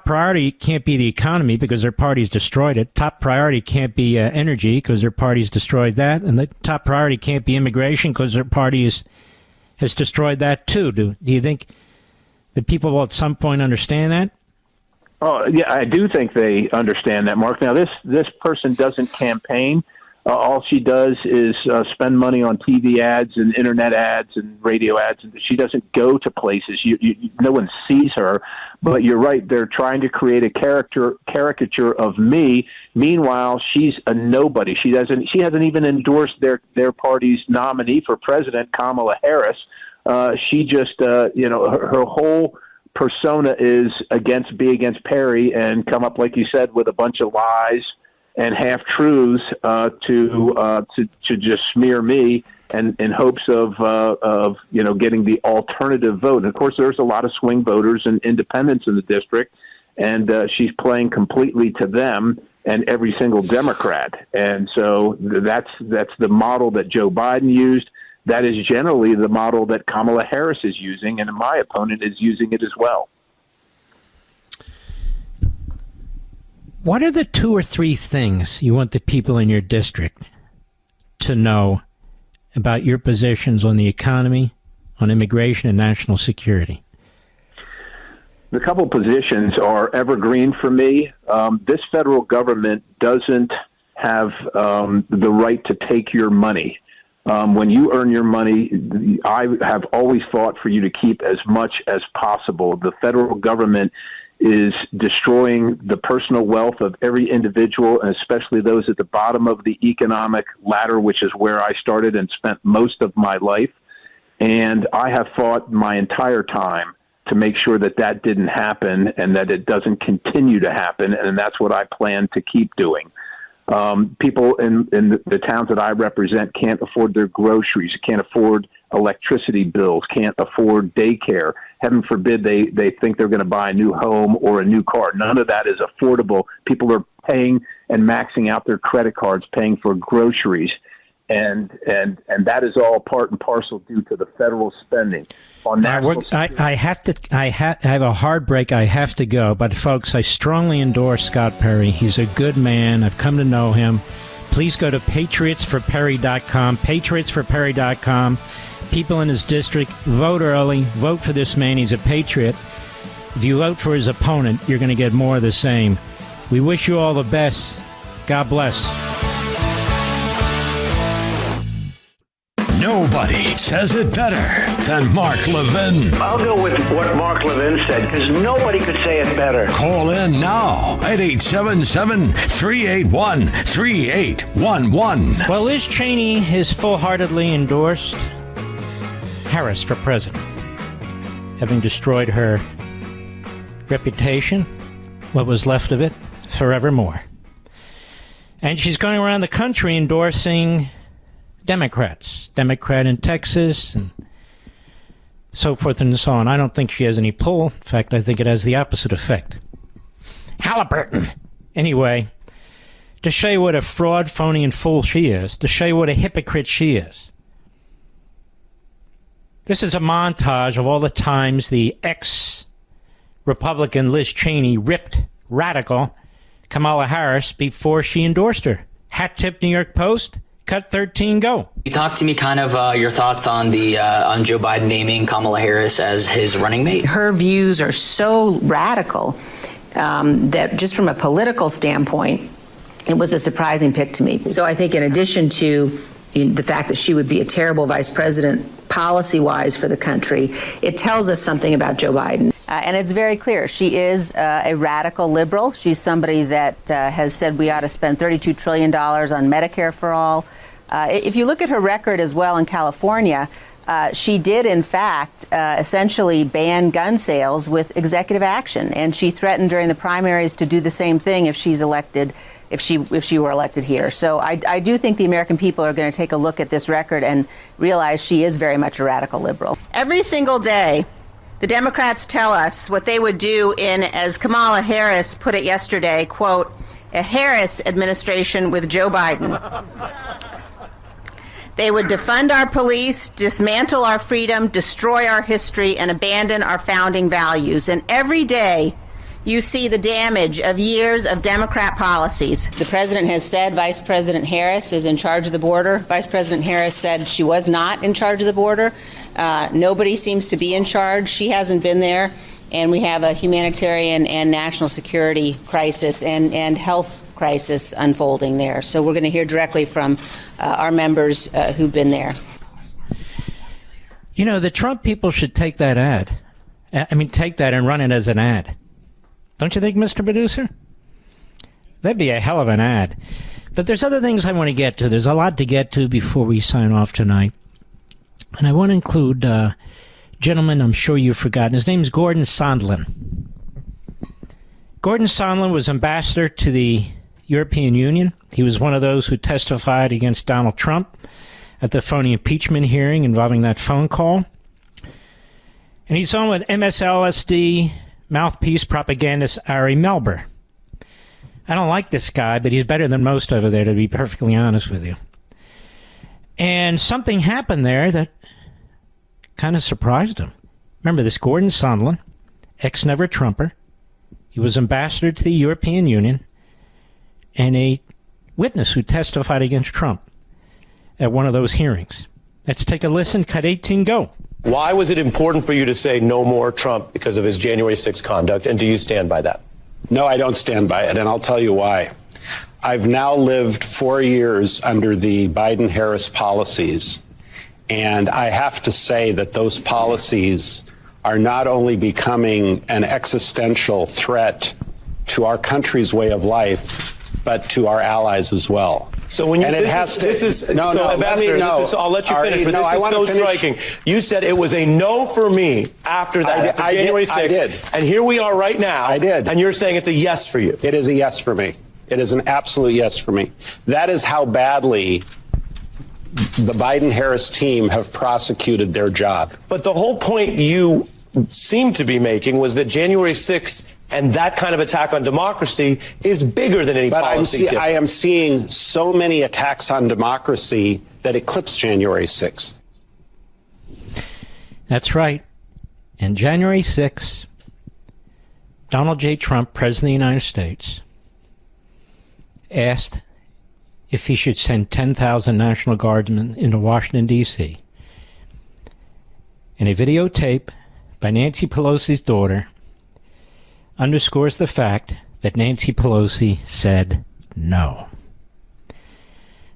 priority can't be the economy because their party's destroyed it. Top priority can't be energy because their party's destroyed that. And the top priority can't be immigration because their party has destroyed that too. Do you think that people will at some point understand that? Oh, yeah, I do think they understand that, Mark. Now, this person doesn't campaign. All she does is spend money on TV ads and internet ads and radio ads. And she doesn't go to places. No one sees her. But you're right. They're trying to create a caricature of me. Meanwhile, she's a nobody. She hasn't even endorsed their party's nominee for president, Kamala Harris. She just, her whole persona is against Perry and come up, like you said, with a bunch of lies and half-truths to just smear me and in hopes of getting the alternative vote. And, of course, there's a lot of swing voters and independents in the district, and she's playing completely to them and every single Democrat. And so that's the model that Joe Biden used. That is generally the model that Kamala Harris is using, and my opponent is using it as well. What are the 2 or 3 things you want the people in your district to know about your positions on the economy, on immigration, and national security? The couple positions are evergreen for me. This federal government doesn't have the right to take your money. When you earn your money, I have always fought for you to keep as much as possible. The federal government is destroying the personal wealth of every individual, and especially those at the bottom of the economic ladder, which is where I started and spent most of my life. And I have fought my entire time to make sure that that didn't happen and that it doesn't continue to happen, and that's what I plan to keep doing. People in the towns that I represent can't afford their groceries, can't afford electricity bills, can't afford daycare. Heaven forbid they think they're going to buy a new home or a new car. None of that is affordable. People are paying and maxing out their credit cards, paying for groceries. And that is all part and parcel due to the federal spending. On I have a hard break. I have to go. But, folks, I strongly endorse Scott Perry. He's a good man. I've come to know him. Please go to patriotsforperry.com, patriotsforperry.com. People in his district, vote early. Vote for this man. He's a patriot. If you vote for his opponent, you're going to get more of the same. We wish you all the best. God bless. Nobody says it better than Mark Levin. I'll go with what Mark Levin said, because nobody could say it better. Call in now at 877-381-3811. Well, Liz Cheney has full-heartedly endorsed Harris for president, having destroyed her reputation, what was left of it, forevermore. And she's going around the country endorsing Democrats, Democrat in Texas, and so forth and so on. I don't think she has any pull. In fact, I think it has the opposite effect. Halliburton. Anyway, to show you what a fraud, phony, and fool she is, to show you what a hypocrite she is. This is a montage of all the times the ex-Republican Liz Cheney ripped radical Kamala Harris before she endorsed her. Hat tip New York Post. Cut 13, go. You talk to me kind of your thoughts on the on Joe Biden naming Kamala Harris as his running mate. Her views are so radical that just from a political standpoint, it was a surprising pick to me. So I think in addition to the fact that she would be a terrible vice president policy-wise for the country, it tells us something about Joe Biden. And it's very clear. She is a radical liberal. She's somebody that has said we ought to spend $32 trillion on Medicare for all. If you look at her record as well in California, she did, in fact, essentially ban gun sales with executive action. And she threatened during the primaries to do the same thing if she's elected, if she were elected here. So I do think the American people are going to take a look at this record and realize she is very much a radical liberal. Every single day, the Democrats tell us what they would do in, as Kamala Harris put it yesterday, quote, a Harris administration with Joe Biden. They would defund our police, dismantle our freedom, destroy our history, and abandon our founding values. And every day, you see the damage of years of Democrat policies. The president has said Vice President Harris is in charge of the border. Vice President Harris said she was not in charge of the border. Nobody seems to be in charge. She hasn't been there. And we have a humanitarian and national security crisis and health crisis unfolding there. So we're going to hear directly from our members who've been there. You know, the Trump people should take that ad. Take that and run it as an ad. Don't you think, Mr. Producer? That'd be a hell of an ad. But there's other things I want to get to. There's a lot to get to before we sign off tonight. And I want to include a gentleman I'm sure you've forgotten. His name's Gordon Sondland. Gordon Sondland was ambassador to the European Union. He was one of those who testified against Donald Trump at the phony impeachment hearing involving that phone call. And he's on with MSLSD mouthpiece propagandist Ari Melber. I don't like this guy, but he's better than most over there, to be perfectly honest with you. And something happened there that kind of surprised him. Remember this Gordon Sondland, ex-never Trumper. He was ambassador to the European Union and a witness who testified against Trump at one of those hearings. Let's take a listen. Cut 18, go. Why was it important for you to say no more Trump because of his January 6th conduct, and do you stand by that? No, I don't stand by it, and I'll tell you why. I've now lived 4 years under the Biden-Harris policies, and I have to say that those policies are not only becoming an existential threat to our country's way of life, but to our allies as well. So when you, I'll let you finish, but this is so striking. You said it was a no for me after that, after January 6th. I did. And here we are right now. I did. And you're saying it's a yes for you. It is a yes for me. It is an absolute yes for me. That is how badly the Biden-Harris team have prosecuted their job. But the whole point you seem to be making was that January 6th and that kind of attack on democracy is bigger than any policy. I am seeing so many attacks on democracy that eclipse January 6th. That's right. And January 6th, Donald J. Trump, President of the United States, asked if he should send 10,000 National Guardsmen into Washington, D.C. And a videotape by Nancy Pelosi's daughter underscores the fact that Nancy Pelosi said no.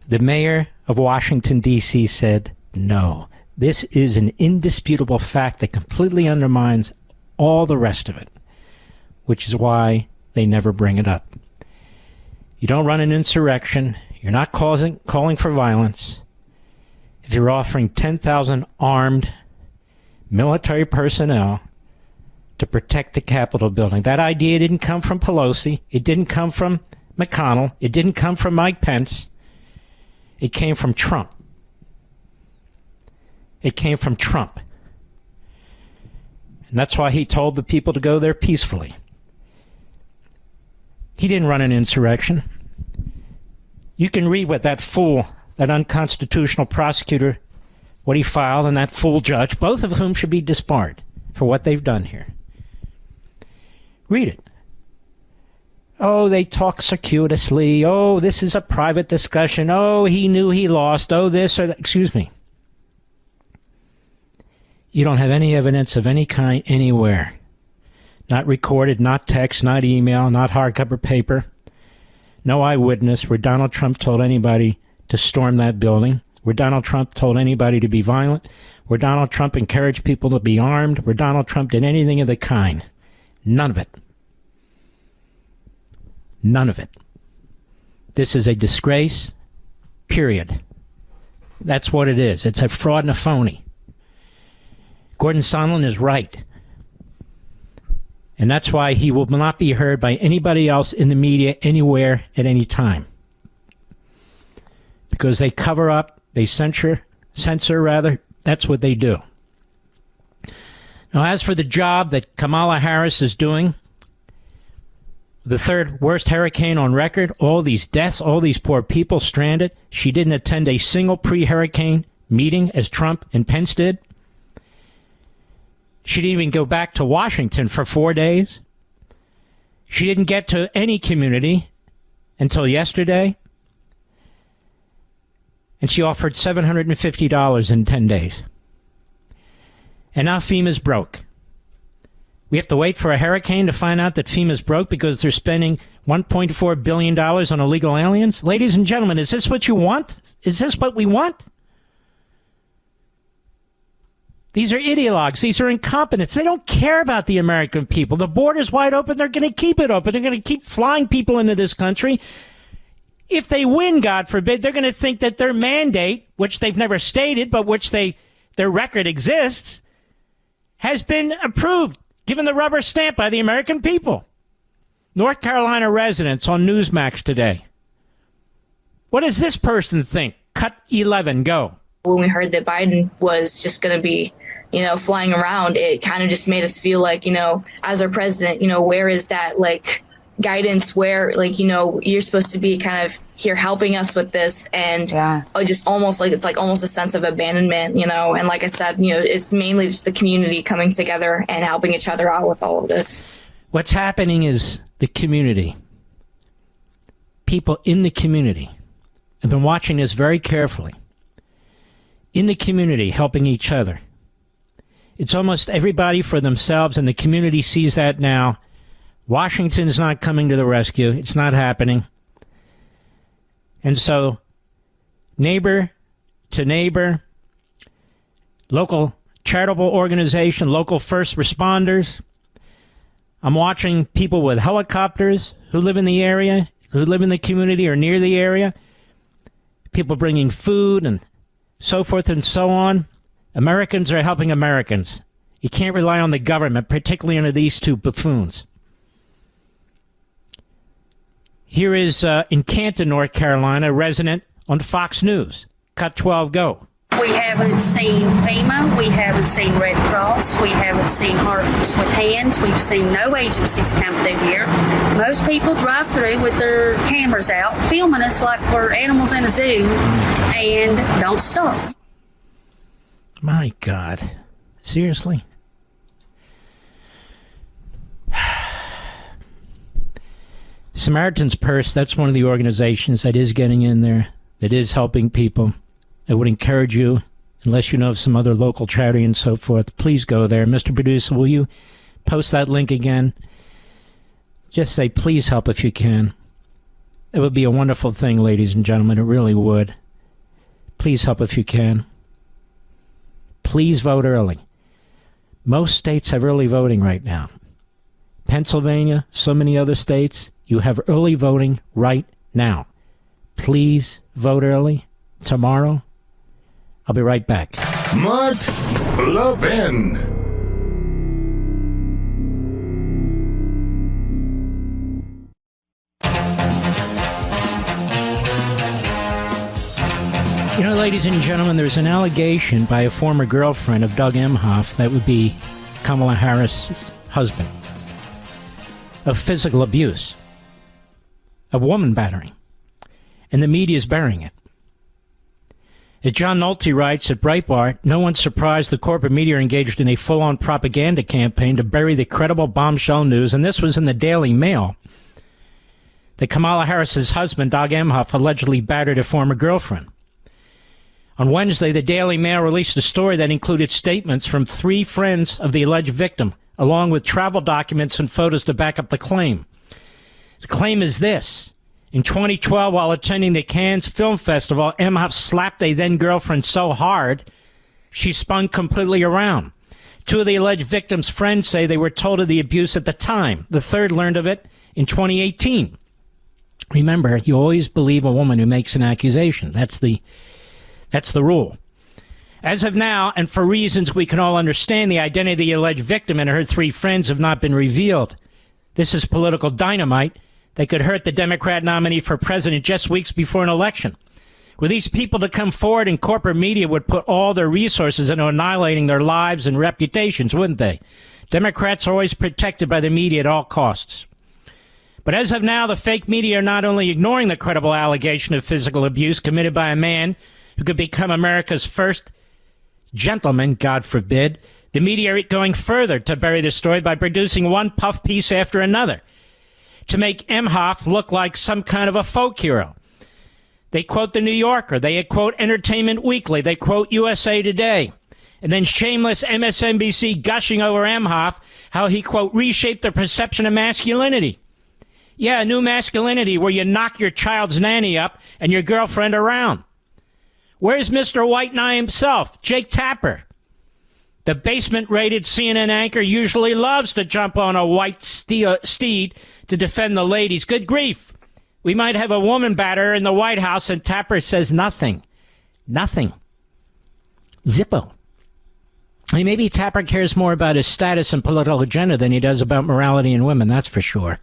The mayor of Washington, D.C. said no. This is an indisputable fact that completely undermines all the rest of it, which is why they never bring it up. You don't run an insurrection. You're not calling for violence. If you're offering 10,000 armed military personnel to protect the Capitol building. That idea didn't come from Pelosi. It didn't come from McConnell. It didn't come from Mike Pence. It came from Trump. It came from Trump. And that's why he told the people to go there peacefully. He didn't run an insurrection. You can read what that fool, that unconstitutional prosecutor, what he filed, and that fool judge, both of whom should be disbarred for what they've done here. Read it. Oh, they talk circuitously. Oh, this is a private discussion. Oh, he knew he lost. Oh, this or that. Excuse me. You don't have any evidence of any kind anywhere. Not recorded, not text, not email, not hardcover paper. No eyewitness where Donald Trump told anybody to storm that building, where Donald Trump told anybody to be violent, where Donald Trump encouraged people to be armed, where Donald Trump did anything of the kind. None of it. None of it. This is a disgrace, period. That's what it is. It's a fraud and a phony. Gordon Sondland is right. And that's why he will not be heard by anybody else in the media anywhere at any time. Because they cover up, they censor, that's what they do. Now, as for the job that Kamala Harris is doing, the third worst hurricane on record, all these deaths, all these poor people stranded, she didn't attend a single pre-hurricane meeting as Trump and Pence did. She didn't even go back to Washington for 4 days. She didn't get to any community until yesterday. And she offered $750 in 10 days. And now FEMA's broke. We have to wait for a hurricane to find out that FEMA's broke because they're spending $1.4 billion on illegal aliens? Ladies and gentlemen, is this what you want? Is this what we want? These are ideologues. These are incompetents. They don't care about the American people. The border's wide open. They're going to keep it open. They're going to keep flying people into this country. If they win, God forbid, they're going to think that their mandate, which they've never stated, but which their record exists, has been approved, given the rubber stamp by the American people. North Carolina residents on Newsmax today. What does this person think? Cut 11, go. When we heard that Biden was just going to be, flying around, it kind of just made us feel like, as our president, where is that, guidance where, you're supposed to be kind of here helping us with this. And just almost it's almost a sense of abandonment, and like I said, it's mainly just the community coming together and helping each other out with all of this. What's happening is the community, people in the community, have been watching this very carefully. In the community, helping each other. It's almost everybody for themselves, and the community sees that now. Washington's not coming to the rescue. It's not happening. And so, neighbor to neighbor, local charitable organization, local first responders. I'm watching people with helicopters who live in the area, who live in the community or near the area. People bringing food and so forth and so on. Americans are helping Americans. You can't rely on the government, particularly under these two buffoons. Here is, in Canton, North Carolina, a resident on Fox News. Cut 12, go. We haven't seen FEMA. We haven't seen Red Cross. We haven't seen Hearts with Hands. We've seen no agencies come through here. Most people drive through with their cameras out, filming us like we're animals in a zoo, and don't stop. My God. Seriously? Samaritan's Purse, that's one of the organizations that is getting in there, that is helping people. I would encourage you, unless you know of some other local charity and so forth, please go there. Mr. Producer, will you post that link again? just say, please help if you can. It would be a wonderful thing, ladies and gentlemen. It really would. Please help if you can. Please vote early. Most states have early voting right now. Pennsylvania, so many other states, you have early voting right now. Please vote early tomorrow. I'll be right back. Mark Levin. You know, ladies and gentlemen, there's an allegation by a former girlfriend of Doug Emhoff, that would be Kamala Harris's husband, of physical abuse, of woman battering, and the media is burying it. As John Nolte writes at Breitbart, no one's surprised the corporate media are engaged in a full-on propaganda campaign to bury the credible bombshell news, and this was in the Daily Mail, that Kamala Harris's husband, Doug Emhoff, allegedly battered a former girlfriend. On Wednesday, the Daily Mail released a story that included statements from 3 friends of the alleged victim, along with travel documents and photos to back up the claim. The claim is this. In 2012, while attending the Cannes Film Festival, Emhoff slapped a then-girlfriend so hard, she spun completely around. 2 of the alleged victims' friends say they were told of the abuse at the time. The third learned of it in 2018. Remember, you always believe a woman who makes an accusation. That's the rule. As of now, and for reasons we can all understand, the identity of the alleged victim and her 3 friends have not been revealed. This is political dynamite that could hurt the Democrat nominee for president just weeks before an election. Were these people to come forward, and corporate media would put all their resources into annihilating their lives and reputations, wouldn't they? Democrats are always protected by the media at all costs. But as of now, the fake media are not only ignoring the credible allegation of physical abuse committed by a man who could become America's first gentleman, God forbid, the media are going further to bury the story by producing one puff piece after another to make Emhoff look like some kind of a folk hero. They quote The New Yorker, they quote Entertainment Weekly, they quote USA Today, and then shameless MSNBC gushing over Emhoff, how he, quote, reshaped the perception of masculinity. Yeah, a new masculinity where you knock your child's nanny up and your girlfriend around. Where's Mr. White Knight himself, Jake Tapper? The basement-rated CNN anchor usually loves to jump on a white steed to defend the ladies. Good grief. We might have a woman batterer in the White House, and Tapper says nothing. Nothing. Zippo. I mean, maybe Tapper cares more about his status and political agenda than he does about morality in women, that's for sure.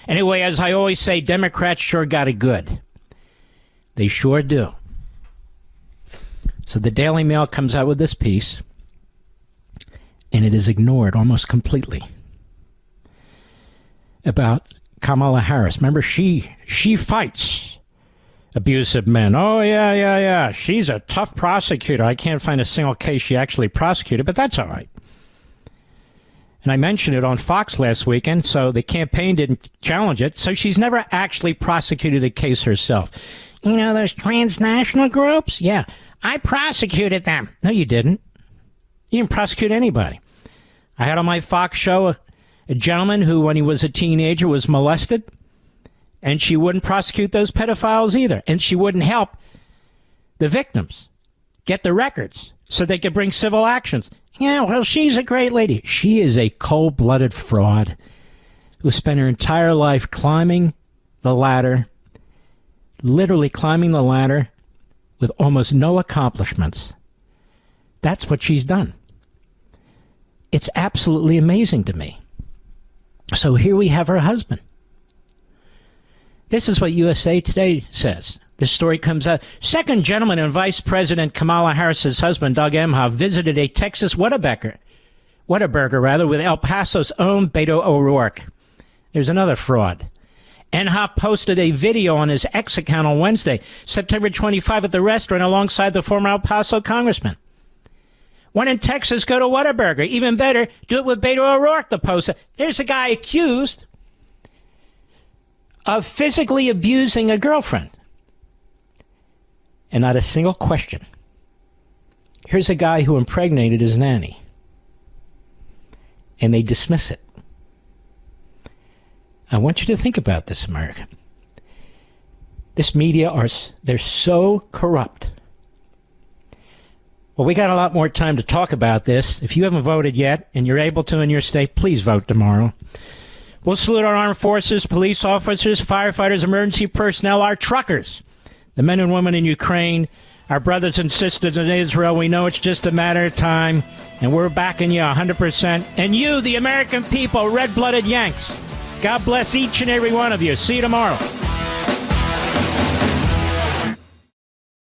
Anyway, as I always say, Democrats sure got it good. They sure do. So the Daily Mail comes out with this piece, and it is ignored almost completely, about Kamala Harris. Remember, she fights abusive men. Oh, yeah. She's a tough prosecutor. I can't find a single case she actually prosecuted, but that's all right. And I mentioned it on Fox last weekend, so the campaign didn't challenge it, so she's never actually prosecuted a case herself. You know, those transnational groups? Yeah, I prosecuted them. No, you didn't. You didn't prosecute anybody. I had on my Fox show a gentleman who, when he was a teenager, was molested, and she wouldn't prosecute those pedophiles either, and she wouldn't help the victims get the records so they could bring civil actions. Yeah, well, she's a great lady. She is a cold-blooded fraud who spent her entire life climbing the ladder, literally climbing the ladder with almost no accomplishments. That's what she's done. It's absolutely amazing to me. So here we have her husband. This is what USA Today says. This story comes out. Second gentleman and Vice President Kamala Harris's husband, Doug Emhoff, visited a Texas Whataburger with El Paso's own Beto O'Rourke. There's another fraud. Emhoff posted a video on his X account on Wednesday, September 25, at the restaurant alongside the former El Paso congressman. When in Texas, go to Whataburger. Even better, do it with Beto O'Rourke, the post. There's a guy accused of physically abusing a girlfriend. And not a single question. Here's a guy who impregnated his nanny. And they dismiss it. I want you to think about this, America. This media, they're so corrupt. Well, we got a lot more time to talk about this. If you haven't voted yet and you're able to in your state, please vote tomorrow. We'll salute our armed forces, police officers, firefighters, emergency personnel, our truckers, the men and women in Ukraine, our brothers and sisters in Israel. We know it's just a matter of time, and we're backing you 100%. And you, the American people, red-blooded Yanks, God bless each and every one of you. See you tomorrow.